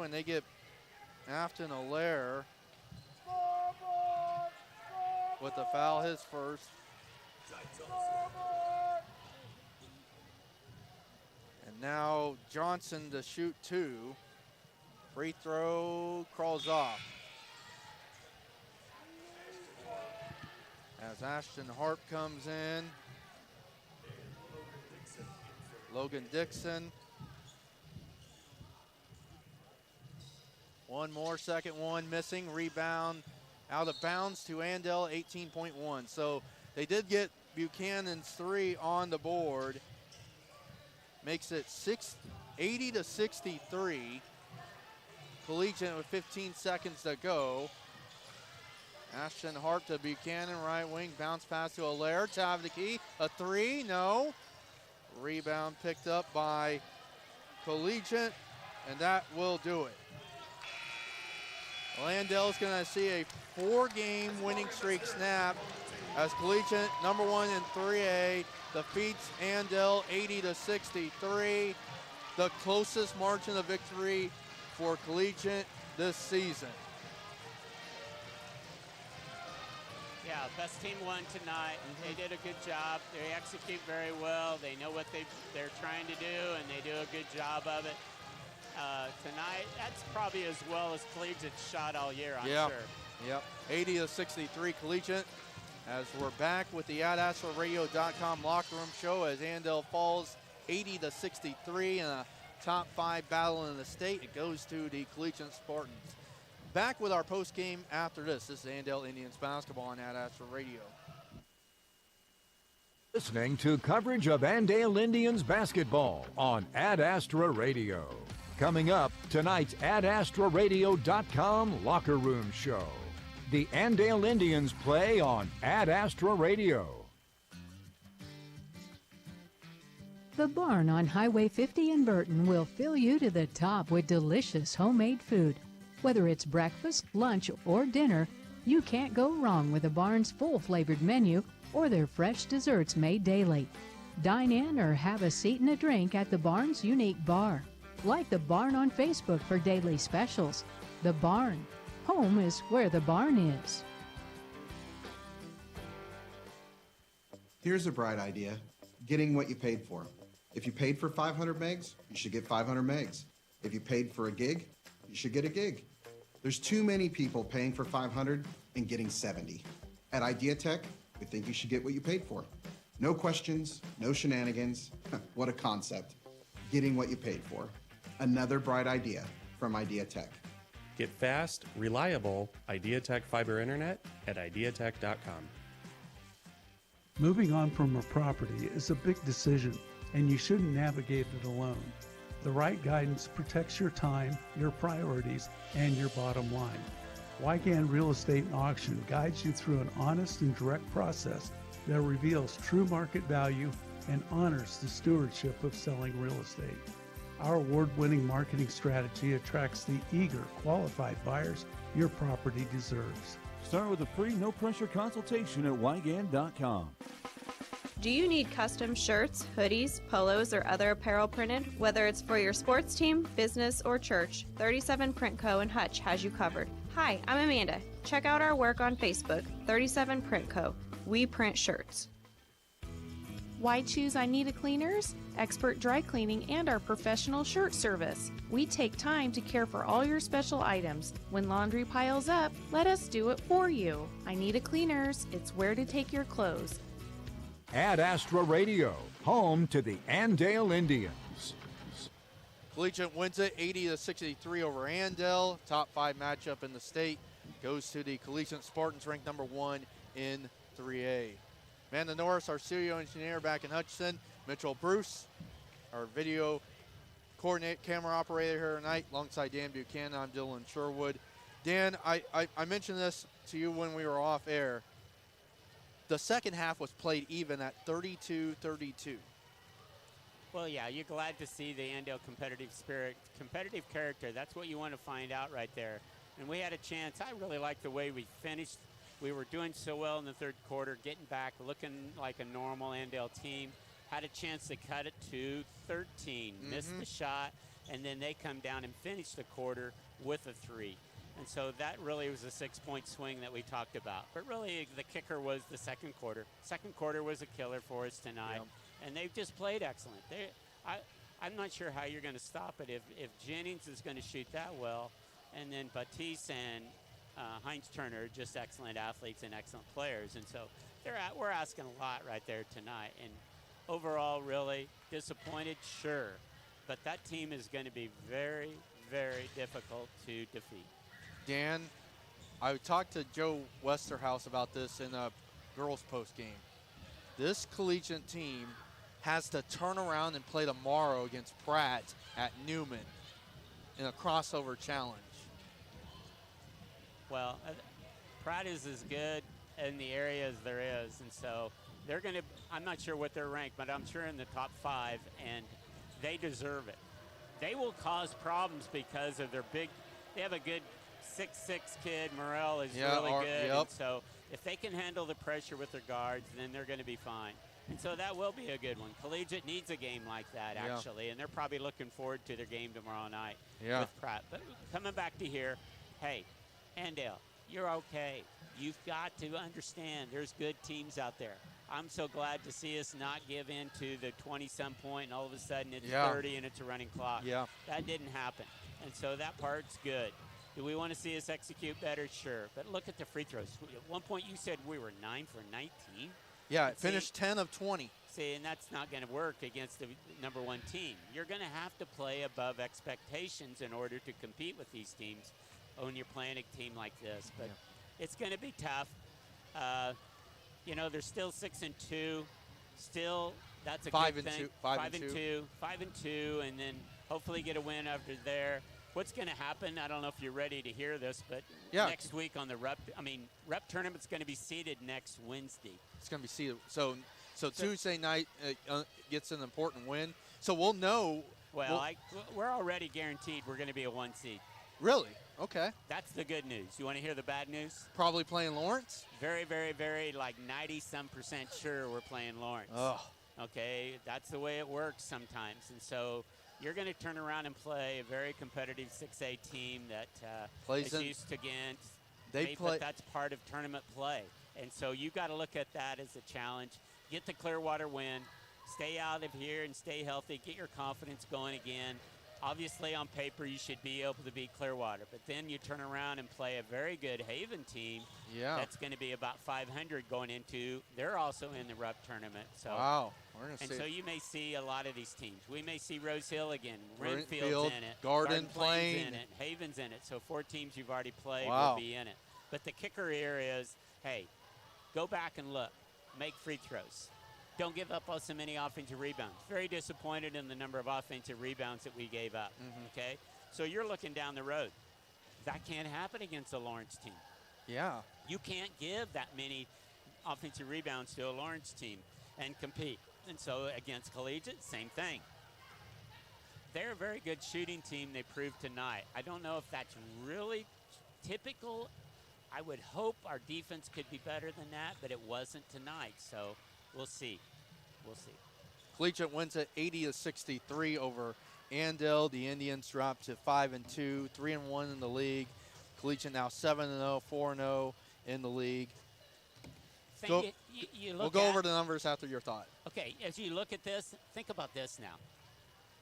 And they get Afton Allaire with the foul, his first. And now Johnson to shoot 2. Free throw crawls off. As Ashton Harp comes in. Logan Dixon. One more, second one missing. Rebound out of bounds to Andale, 18.1. So they did get Buchanan's 3 on the board. Makes it 80-63. Collegiate with 15 seconds to go. Ashton Harp to Buchanan, right wing, bounce pass to Allaire, top of the key, a 3, no. Rebound picked up by Collegiate, and that will do it. Andale's going to see a 4-game winning streak snap as Collegiate, number 1 in 3A, defeats Andale 80-63, the closest margin of victory for Collegiate this season. Yeah, best team won tonight. They did a good job. They execute very well. They know what they're trying to do, and they do a good job of it. Tonight, that's probably as well as Collegiate shot all year, I'm sure. Yep, 80-63 Collegiate. As we're back with the Ad Astra Radio.com locker room show as Andale falls 80-63 in a top 5 battle in the state. It goes to the Collegiate Spartans. Back with our post game after this. This is Andale Indians basketball on Ad Astra Radio. Listening to coverage of Andale Indians basketball on Ad Astra Radio. Coming up, tonight's AdAstraRadio.com locker room show. The Andale Indians play on Ad Astra Radio. The Barn on Highway 50 in Burton will fill you to the top with delicious homemade food. Whether it's breakfast, lunch, or dinner, you can't go wrong with the Barn's full-flavored menu or their fresh desserts made daily. Dine in or have a seat and a drink at the Barn's unique bar. Like the Barn on Facebook for daily specials. The Barn. Home is where the barn is. Here's a bright idea. Getting what you paid for. If you paid for 500 megs, you should get 500 megs. If you paid for a gig, you should get a gig. There's too many people paying for 500 and getting 70. At IdeaTech, we think you should get what you paid for. No questions, no shenanigans. What a concept. Getting what you paid for. Another bright idea from IdeaTech. Get fast, reliable IdeaTech fiber internet at ideatech.com. Moving on from a property is a big decision, and you shouldn't navigate it alone. The right guidance protects your time, your priorities, and your bottom line. Wygan Real Estate and Auction guides you through an honest and direct process that reveals true market value and honors the stewardship of selling real estate. Our award-winning marketing strategy attracts the eager, qualified buyers your property deserves. Start with a free, no-pressure consultation at wygan.com. Do you need custom shirts, hoodies, polos, or other apparel printed? Whether it's for your sports team, business, or church, 37 Print Co. in Hutch has you covered. Hi, I'm Amanda. Check out our work on Facebook, 37 Print Co. We print shirts. Why choose I Need a Cleaners? Expert dry cleaning and our professional shirt service. We take time to care for all your special items. When laundry piles up, let us do it for you. I Need a Cleaners. It's where to take your clothes. Ad Astra Radio, home to the Andale Indians. Collegiate wins it 80-63 over Andale. Top 5 matchup in the state goes to the Collegiate Spartans, ranked number 1 in 3A. Amanda Norris, our studio engineer back in Hutchinson. Mitchell Bruce, our video coordinate camera operator here tonight, alongside Dan Buchanan. I'm Dylan Sherwood. Dan, I mentioned this to you when we were off air. The second half was played even at 32-32. Well, yeah, you're glad to see the Andale competitive spirit, competitive character. That's what you want to find out right there. And we had a chance. I really liked the way we finished. We were doing so well in the third quarter, getting back, looking like a normal Andale team. Had a chance to cut it to 13. Missed the shot, and then they come down and finish the quarter with a 3. And so that really was a 6-point swing that we talked about. But really, the kicker was the second quarter. Second quarter was a killer for us tonight. Yep. And they've just played excellent. I'm not sure how you're going to stop it. If Jennings is going to shoot that well, and then Batiste and Heinz Turner are just excellent athletes and excellent players. And so we're asking a lot right there tonight. And overall, really disappointed, sure. But that team is going to be very, very difficult to defeat. Dan, I talked to Joe Westerhouse about this in a girls' post game. This Collegiate team has to turn around and play tomorrow against Pratt at Newman in a crossover challenge. Well, Pratt is as good in the area as there is, and so they're going to, I'm not sure what they're ranked, but I'm sure in the top 5, and they deserve it. They will cause problems because of their they have a good 6'6" kid. Morel is really good. Yep. And so if they can handle the pressure with their guards, then they're going to be fine. And so that will be a good one. Collegiate needs a game like that, actually, and they're probably looking forward to their game tomorrow night with Pratt. But coming back to here, hey, Andale, you're okay. You've got to understand there's good teams out there. I'm so glad to see us not give in to the 20-some point, and all of a sudden it's 30 and it's a running clock. Yeah. That didn't happen. And so that part's good. Do we want to see us execute better? Sure. But look at the free throws. At one point you said we were 9 for 19. Yeah, it finished 10 of 20. See, and that's not going to work against the number 1 team. You're going to have to play above expectations in order to compete with these teams. when you're playing a team like this. But it's going to be tough. They're still 6-2. Still, that's a good thing. 5-2, and then hopefully get a win after there. What's going to happen? I don't know if you're ready to hear this, but next week on the rep tournament's going to be seeded next Wednesday. It's going to be seeded. So Tuesday night gets an important win. So we'll know. We're already guaranteed we're going to be a 1 seed. Really? Okay. That's the good news. You want to hear the bad news? Probably playing Lawrence? Very, very, very, 90-some% sure we're playing Lawrence. Oh. Okay, that's the way it works sometimes. And so you're going to turn around and play a very competitive 6A team that is used to against. But that's part of tournament play. And so you got to look at that as a challenge. Get the Clearwater win. Stay out of here and stay healthy. Get your confidence going again. Obviously, on paper, you should be able to beat Clearwater. But then you turn around and play a very good Haven team that's going to be about 500 going into. They're also in the RUP tournament. So, wow. So you may see a lot of these teams. We may see Rose Hill again. Renfield's in it. Garden Plain in it. Haven's in it. So 4 teams you've already played will be in it. But the kicker here is, hey, go back and look. Make free throws. Don't give up on so many offensive rebounds. Very disappointed in the number of offensive rebounds that we gave up, okay? So you're looking down the road. That can't happen against a Lawrence team. Yeah. You can't give that many offensive rebounds to a Lawrence team and compete. And so against Collegiate, same thing. They're a very good shooting team, they proved tonight. I don't know if that's really typical. I would hope our defense could be better than that, but it wasn't tonight, so we'll see. Collegiate wins at 80-63 over Andale. The Indians dropped to 5-2, 3-1 in the league. Collegiate now 7-0, 4-0 in the league. We'll go over the numbers after your thought. Okay, as you look at this, think about this now.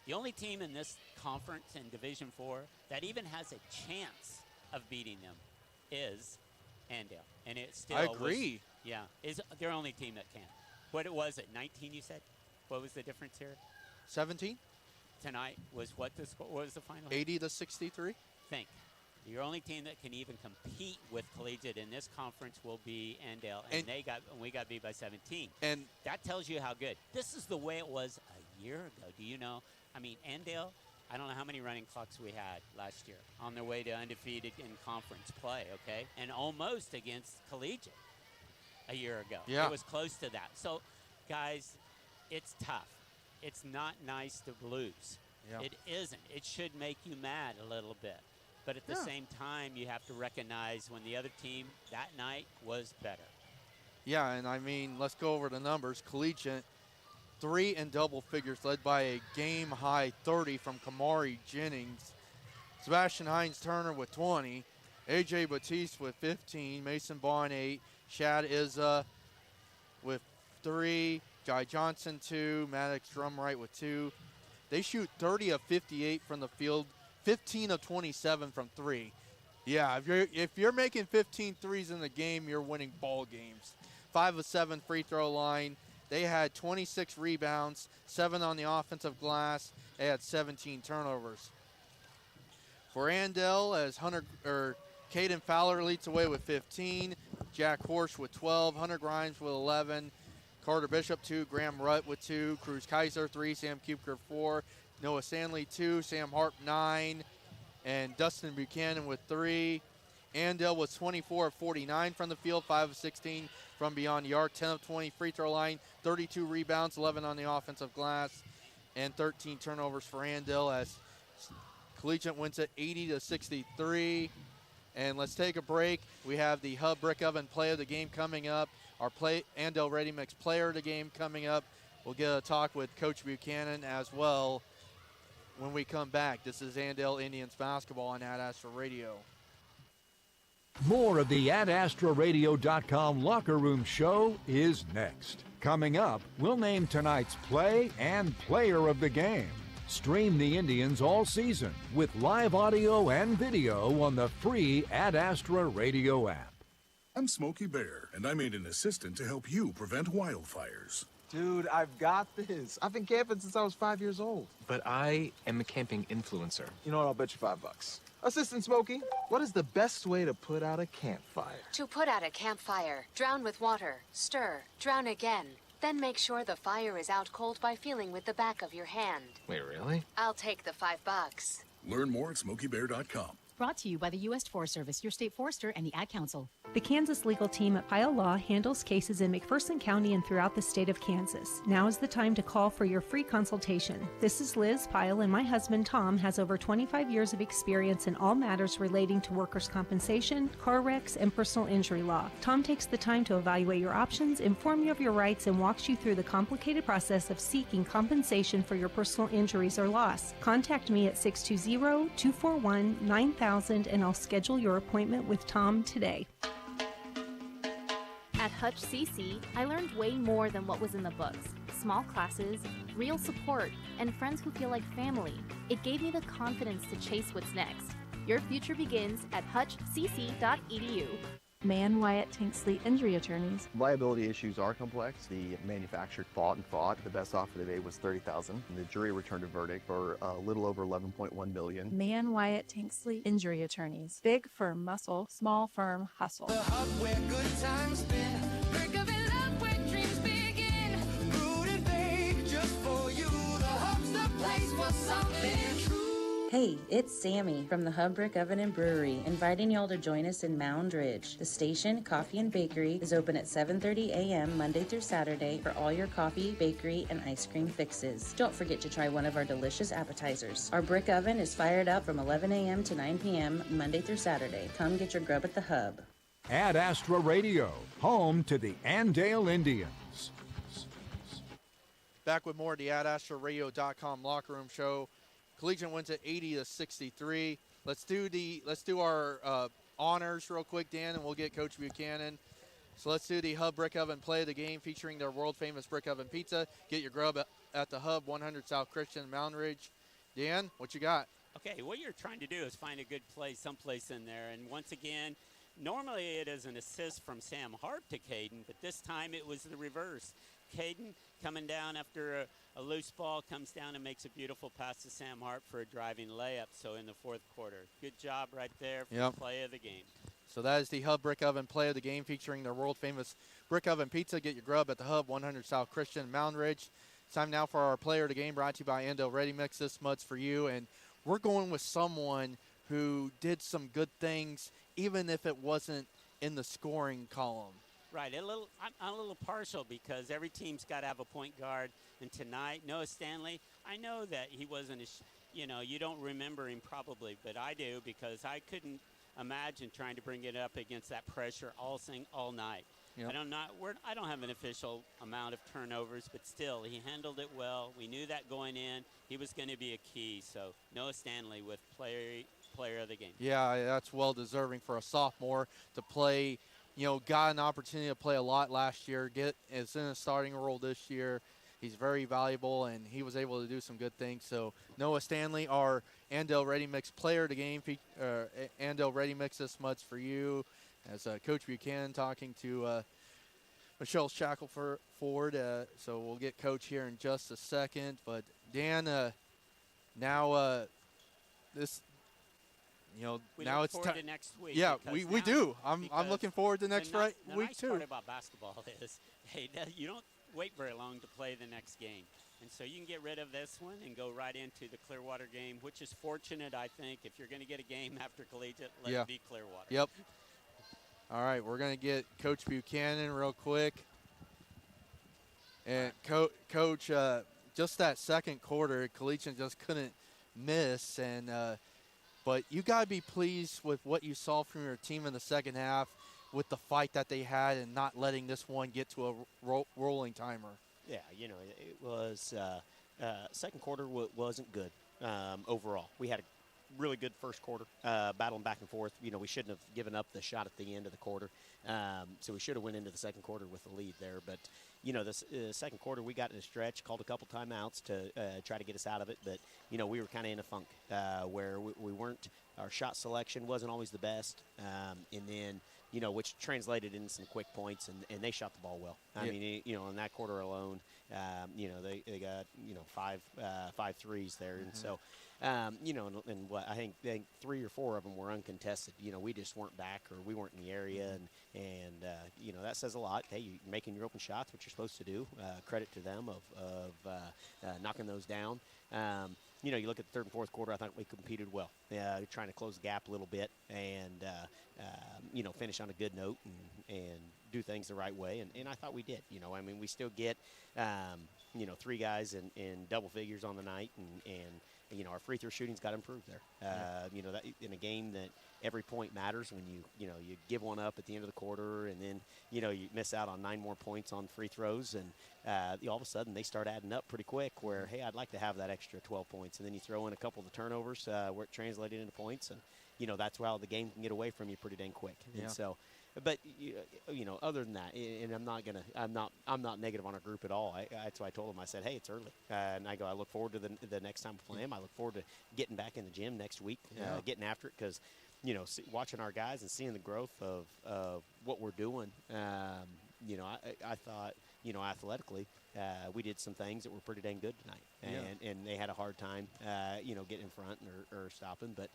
The only team in this conference in Division IV that even has a chance of beating them is Andale. And it still I agree. Is their only team that can. What was it, 19 you said? What was the difference here? 17. Tonight was what was the final? 80-63. Think. Your only team that can even compete with Collegiate in this conference will be Andale, and we got beat by 17. And that tells you how good. This is the way it was a year ago. Do you know? I mean, Andale, I don't know how many running clocks we had last year on their way to undefeated in conference play, okay? And almost against Collegiate a year ago. Yeah. It was close to that. So, guys, it's tough. It's not nice to lose. Yeah. It isn't. It should make you mad a little bit. But at the same time, you have to recognize when the other team that night was better. Yeah, and I mean, let's go over the numbers. Collegiate, 3 in double figures, led by a game-high 30 from Kamari Jennings. Sebastian Hines-Turner with 20. A.J. Batiste with 15. Mason Bond, 8. Shad Izza with 3. Guy Johnson, 2. Maddox Drumright with 2. They shoot 30 of 58 from the field. 15 of 27 from 3. Yeah, if you're making 15 threes in the game, you're winning ball games. 5 of 7 free throw line. They had 26 rebounds, 7 on the offensive glass. They had 17 turnovers. For Andale, as Caden Fowler leads the way with 15. Jack Horsch with 12. Hunter Grimes with 11. Carter Bishop 2. Graham Rutt with 2. Cruz Kaiser 3. Sam Kupker 4. Noah Stanley 2, Sam Harp 9, and Dustin Buchanan with 3. Andale was 24 of 49 from the field, 5 of 16 from beyond the arc, 10 of 20 free throw line, 32 rebounds, 11 on the offensive glass, and 13 turnovers for Andale as Collegiate wins at 80-63. And let's take a break. We have the Hub Brick Oven play of the game coming up. Our Andale Ready Mix player of the game coming up. We'll get a talk with Coach Buchanan as well when we come back. This is Andale Indians basketball on Ad Astra Radio. More of the AdAstraRadio.com Locker Room Show is next. Coming up, we'll name tonight's play and player of the game. Stream the Indians all season with live audio and video on the free Ad Astra Radio app. I'm Smokey Bear, and I made an assistant to help you prevent wildfires. Dude, I've got this. I've been camping since I was 5 years old. But I am a camping influencer. You know what? I'll bet you $5. Assistant Smokey, what is the best way to put out a campfire? To put out a campfire, drown with water, stir, drown again. Then make sure the fire is out cold by feeling with the back of your hand. Wait, really? I'll take the $5. Learn more at SmokeyBear.com. Brought to you by the U.S. Forest Service, your state forester, and the Ad Council. The Kansas legal team at Pyle Law handles cases in McPherson County and throughout the state of Kansas. Now is the time to call for your free consultation. This is Liz Pyle, and my husband Tom has over 25 years of experience in all matters relating to workers' compensation, car wrecks, and personal injury law. Tom takes the time to evaluate your options, inform you of your rights, and walks you through the complicated process of seeking compensation for your personal injuries or loss. Contact me at 620-241-9000 and I'll schedule your appointment with Tom today. At Hutch CC, I learned way more than what was in the books. Small classes, real support, and friends who feel like family. It gave me the confidence to chase what's next. Your future begins at hutchcc.edu. Man Wyatt Tanksley Injury Attorneys. Liability issues are complex. The manufacturer fought and fought. The best offer today was $30,000. The jury returned a verdict for a little over $11.1 million. Man Wyatt Tanksley Injury Attorneys. Big firm muscle, small firm hustle. The hub where good times spin. Brick of it up where dreams begin. Brewed and baked just for you. The hub's the place for something true. Hey, it's Sammy from the Hub Brick Oven and Brewery, inviting y'all to join us in Mound Ridge. The station, Coffee and Bakery, is open at 7:30 a.m. Monday through Saturday for all your coffee, bakery, and ice cream fixes. Don't forget to try one of our delicious appetizers. Our brick oven is fired up from 11 a.m. to 9 p.m. Monday through Saturday. Come get your grub at the Hub. Ad Astra Radio, home to the Andale Indians. Back with more of the AdAstraRadio.com locker room show. Collegiate wins at 80-63. Let's do our honors real quick, Dan, and we'll get Coach Buchanan. So let's do the Hub Brick Oven Play of the Game featuring their world-famous Brick Oven Pizza. Get your grub at the Hub, 100 South Christian, Mound Ridge. Dan, what you got? Okay, what you're trying to do is find a good play someplace in there. And once again, normally it is an assist from Sam Harp to Caden, but this time it was the reverse. Caden coming down after a loose ball, comes down and makes a beautiful pass to Sam Hart for a driving layup. So in the fourth quarter, good job right there for the play of the game. So that is the Hub Brick Oven Play of the Game featuring their world-famous Brick Oven Pizza. Get your grub at the Hub, 100 South Christian, Mound Ridge. Time now for our Player of the Game, brought to you by Andale Ready Mix. This mud's for you, and we're going with someone who did some good things, even if it wasn't in the scoring column. Right, I'm a little partial because every team's got to have a point guard. And tonight, Noah Stanley, I know that he wasn't, you don't remember him probably, but I do because I couldn't imagine trying to bring it up against that pressure all night. Yep. I don't have an official amount of turnovers, but still, he handled it well. We knew that going in, he was going to be a key. So Noah Stanley with player of the game. Yeah, that's well deserving for a sophomore to play. Got an opportunity to play a lot last year, is in a starting role this year. He's very valuable, and he was able to do some good things. So Noah Stanley, our Andale Ready Mix player of the game, Andale Ready Mix, this mud's for you. As Coach Buchanan talking to Michelle Shackelford. So we'll get Coach here in just a second. But Dan, now this. We now look it's forward to next week. Yeah, we do. I'm looking forward to next week too. The nice too. part about basketball is, you don't wait very long to play the next game, and so you can get rid of this one and go right into the Clearwater game, which is fortunate, I think. If you're going to get a game after Collegiate, let it be Clearwater. Yep. All right, we're going to get Coach Buchanan real quick, and Coach, just that second quarter, Collegiate just couldn't miss, and. But you got to be pleased with what you saw from your team in the second half with the fight that they had and not letting this one get to a rolling timer. Yeah, it was second quarter wasn't good overall. We had a really good first quarter, battling back and forth. We shouldn't have given up the shot at the end of the quarter. So we should have went into the second quarter with the lead there. But, the second quarter we got in a stretch, called a couple timeouts to try to get us out of it. But, we were kind of in a funk where we weren't – our shot selection wasn't always the best. And then, which translated into some quick points, and they shot the ball well. I mean, in that quarter alone, they got, five threes there. And so, and what I think 3 or 4 of them were uncontested. We just weren't back, or we weren't in the area, and that says a lot. Hey, you're making your open shots, what you're supposed to do. Credit to them of knocking those down. You look at the third and fourth quarter, I thought we competed well, trying to close the gap a little bit and, finish on a good note and do things the right way. And I thought we did. We still get, 3 guys in double figures on the night, and our free throw shooting's got to improve there. That in a game that every point matters, when you give one up at the end of the quarter, and then you miss out on 9 more points on free throws, and all of a sudden they start adding up pretty quick. Where hey, I'd like to have that extra 12 points, and then you throw in a couple of the turnovers where it translated into points, and that's how the game can get away from you pretty dang quick. Yeah. And so. But other than that, and I'm not negative on our group at all. That's why I told them. I said, hey, it's early, and I look forward to the next time we play them. I look forward to getting back in the gym next week, getting after it, because watching our guys and seeing the growth of what we're doing. I thought athletically, we did some things that were pretty dang good tonight, and they had a hard time getting in front or stopping, but.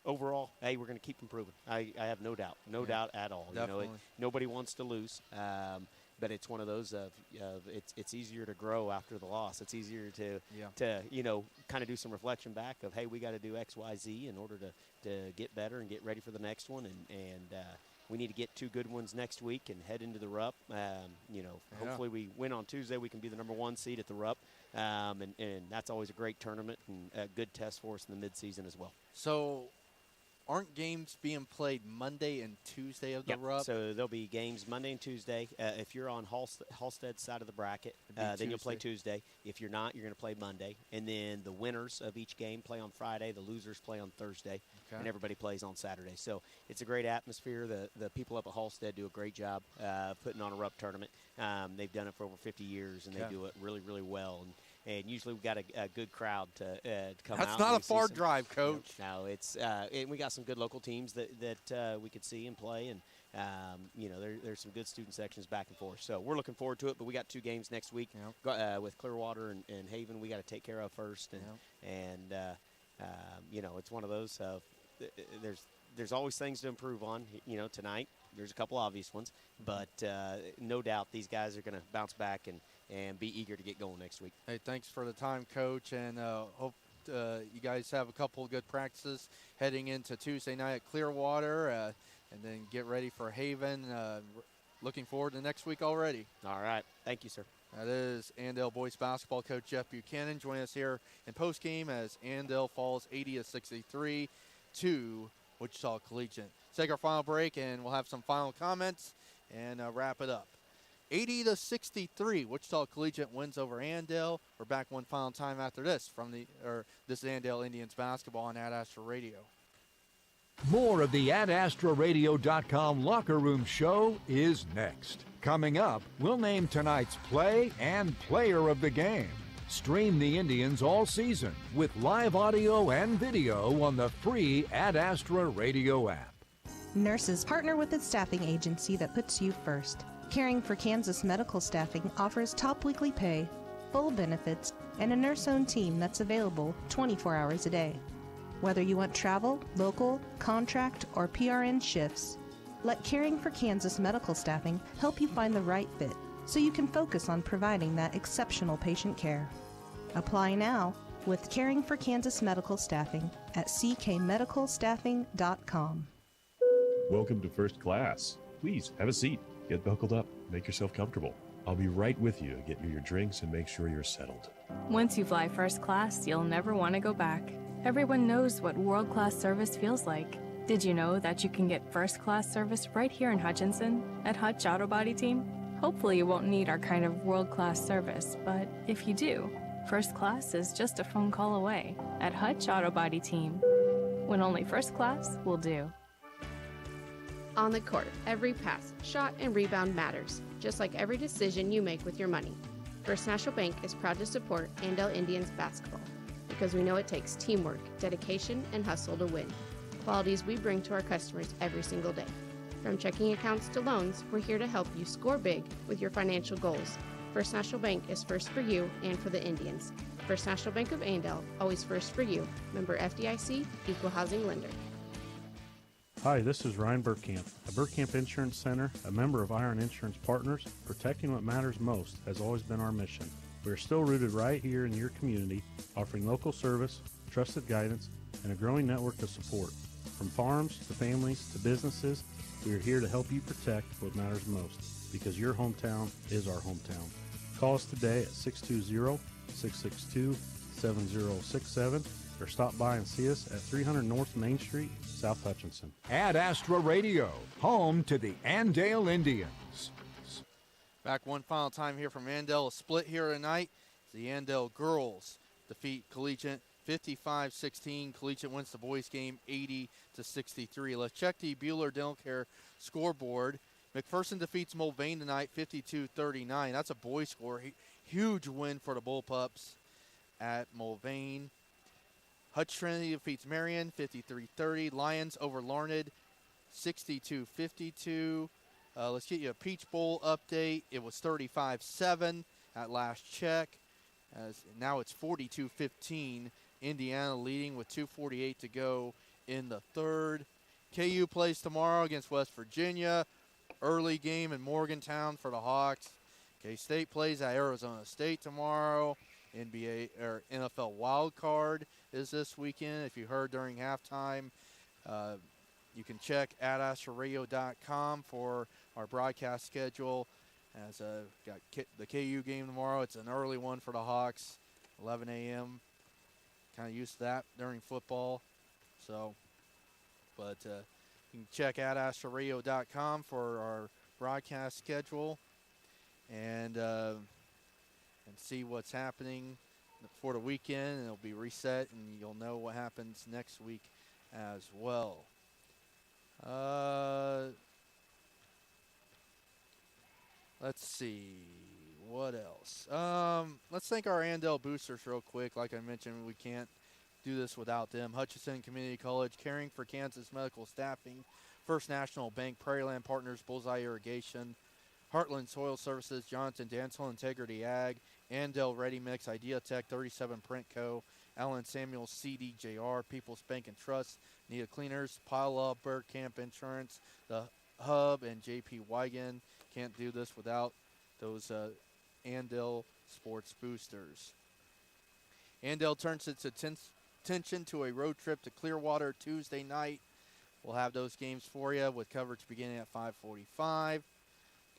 Overall, hey, we're going to keep improving. I have no doubt at all. Definitely. Nobody wants to lose, but it's one of those of it's easier to grow after the loss. It's easier to kind of do some reflection back of, hey, we got to do X, Y, Z in order to get better and get ready for the next one, and we need to get 2 good ones next week and head into the RUP. Hopefully we win on Tuesday. We can be the number 1 seed at the RUP. And that's always a great tournament and a good test for us in the midseason as well. So aren't games being played Monday and Tuesday of the RUP? So there'll be games Monday and Tuesday. If you're on Halstead's side of the bracket, then you'll play Tuesday. If you're not, you're going to play Monday. And then the winners of each game play on Friday. The losers play on Thursday. Okay. And everybody plays on Saturday. So it's a great atmosphere. The people up at Halstead do a great job putting on a RUP tournament. They've done it for over 50 years, and they do it really, really well. And usually we've got a good crowd to come out. That's not a far drive, Coach. No, it's and we got some good local teams that we could see and play, and there's some good student sections back and forth. So we're looking forward to it. But we got 2 games next week with Clearwater and Haven. We got to take care of first, and it's one of those. There's always things to improve on. Tonight there's a couple obvious ones, but no doubt these guys are going to bounce back and be eager to get going next week. Hey, thanks for the time, Coach, and hope you guys have a couple of good practices heading into Tuesday night at Clearwater, and then get ready for Haven. Looking forward to next week already. All right. Thank you, sir. That is Andale boys basketball coach Jeff Buchanan joining us here in postgame as Andale falls 80-63 to Wichita Collegiate. Take our final break, and we'll have some final comments and wrap it up. 80-63, Wichita Collegiate wins over Andale. We're back one final time after this this is Andale Indians basketball on Ad Astra Radio. More of the AdAstraRadio.com Locker Room Show is next. Coming up, we'll name tonight's play and player of the game. Stream the Indians all season with live audio and video on the free Ad Astra Radio app. Nurses partner with a staffing agency that puts you first. Caring for Kansas Medical Staffing offers top weekly pay, full benefits, and a nurse-owned team that's available 24 hours a day. Whether you want travel, local, contract, or PRN shifts, let Caring for Kansas Medical Staffing help you find the right fit so you can focus on providing that exceptional patient care. Apply now with Caring for Kansas Medical Staffing at ckmedicalstaffing.com. Welcome to First Class. Please have a seat. Get buckled up. Make yourself comfortable. I'll be right with you to get you your drinks and make sure you're settled. Once you fly first class, you'll never want to go back. Everyone knows what world-class service feels like. Did you know that you can get first-class service right here in Hutchinson at Hutch Auto Body Team? Hopefully you won't need our kind of world-class service, but if you do, first class is just a phone call away at Hutch Auto Body Team, when only first class will do. On the court, every pass, shot, and rebound matters, just like every decision you make with your money. First National Bank is proud to support Andale Indians basketball because we know it takes teamwork, dedication, and hustle to win. qualities we bring to our customers every single day. From checking accounts to loans, we're here to help you score big with your financial goals. First National Bank is first for you and for the Indians. First National Bank of Andale, always first for you. Member FDIC, Equal Housing Lender. Hi, this is Ryan Burkamp. At Burkamp Insurance Center, a member of Iron Insurance Partners, protecting what matters most has always been our mission. We are still rooted right here in your community, offering local service, trusted guidance, and a growing network of support. From farms to families to businesses, we are here to help you protect what matters most, because your hometown is our hometown. Call us today at 620-662-7067 or stop by and see us at 300 North Main Street, South Hutchinson. Ad Astra Radio, home to the Andale Indians. Back one final time here from Andale. A split here tonight. The Andale girls defeat Collegiate 55-16. Collegiate wins the boys game 80-63. Let's check the Bueller Dental Care scoreboard. McPherson defeats Mulvane tonight 52-39. That's a boys score. Huge win for the Bullpups at Mulvane. Hutch Trinity defeats Marion 53-30. Lions over Larned 62-52. Let's get you a Peach Bowl update. It was 35-7 at last check. Now it's 42-15. Indiana leading with 2:48 to go in the third. KU plays tomorrow against West Virginia. Early game in Morgantown for the Hawks. K-State plays at Arizona State tomorrow. NBA or NFL wild card is this weekend. If you heard during halftime, you can check adastraradio.com for our broadcast schedule. As got the KU game tomorrow. It's an early one for the Hawks, 11 a.m. Kind of used to that during football. So, but you can check adastraradio.com for our broadcast schedule and see what's happening for the weekend. And it'll be reset, and you'll know what happens next week as well. Let's see. What else? Let's thank our Andale boosters real quick. Like I mentioned, we can't do this without them. Hutchinson Community College, Caring for Kansas Medical Staffing, First National Bank, Prairieland Partners, Bullseye Irrigation, Heartland Soil Services, Johnson Dancel, Integrity Ag, Andale Ready Mix, Idea Tech, 37 Print Co., Alan Samuels, CDJR, People's Bank and Trust, Nita Cleaners, Pile Up, Bird Camp Insurance, The Hub, and JP Wigan. Can't do this without those Andale sports boosters. Andale turns its attention to a road trip to Clearwater Tuesday night. We'll have those games for you with coverage beginning at 5:45.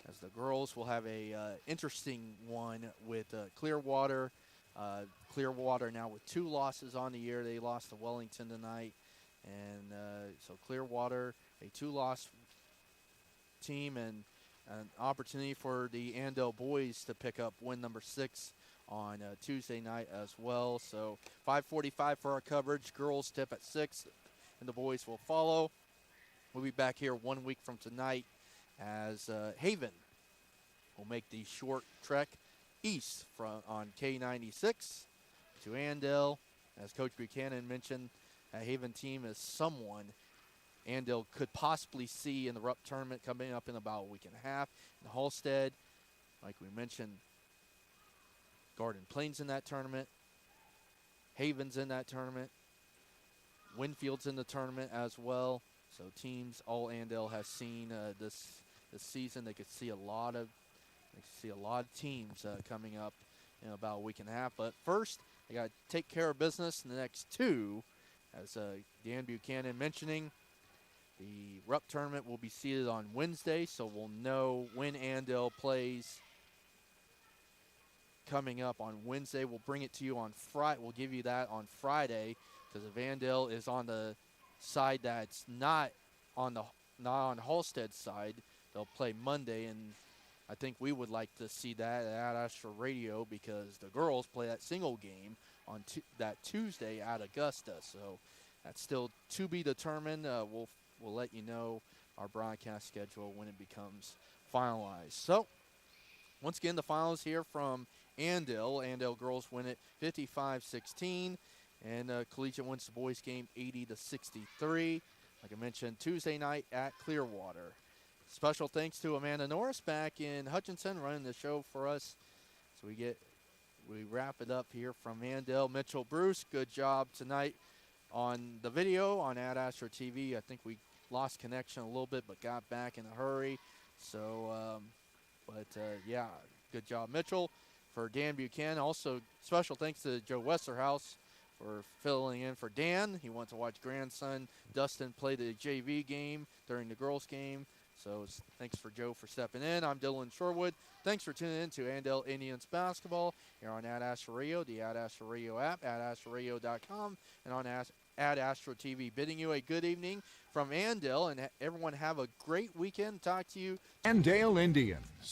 As the girls will have a interesting one with Clearwater. Clearwater now with 2 losses on the year. They lost to Wellington tonight. And so Clearwater, a 2-loss team, and an opportunity for the Andale boys to pick up win number 6 on Tuesday night as well. So 5:45 for our coverage. Girls tip at 6, and the boys will follow. We'll be back here 1 week from tonight as Haven will make the short trek east on K96 to Andale. As Coach Buchanan mentioned, a Haven team is someone Andale could possibly see in the RUP tournament coming up in about a week and a half. In Halstead, like we mentioned, Garden Plains in that tournament. Haven's in that tournament. Winfield's in the tournament as well. So teams all Andale has seen this season. They could see a lot of teams coming up in about a week and a half. But first, they got to take care of business in the next 2. As Dan Buchanan mentioning, the RUP tournament will be seated on Wednesday, so we'll know when Andale plays coming up on Wednesday. We'll bring it to you on Friday. We'll give you that on Friday, because if Andale is on the side that's not on Halstead's side, they'll play Monday, and I think we would like to see that at Ad Astra Radio, because the girls play that single game on that Tuesday at Augusta. So that's still to be determined. We'll let you know our broadcast schedule when it becomes finalized. So once again, the finals here from Andale. Andale girls win it 55-16, and Collegiate wins the boys game 80-63. like I mentioned, Tuesday night at Clearwater. Special thanks to Amanda Norris back in Hutchinson running the show for us. So we wrap it up here from Andale. Mitchell Bruce, good job tonight on the video on Ad Astra TV. I think we lost connection a little bit, but got back in a hurry. So, yeah, good job, Mitchell. For Dan Buchanan, also special thanks to Joe Westerhouse for filling in for Dan. He went to watch grandson Dustin play the JV game during the girls' game. So thanks for Joe for stepping in. I'm Dylan Sherwood. Thanks for tuning in to Andale Indians basketball here on Ad Astra Radio, the Ad Astra Radio app, adastraradio.com, and on Ad Astra TV. Bidding you a good evening from Andale, and everyone have a great weekend. Talk to you. Andale Indians.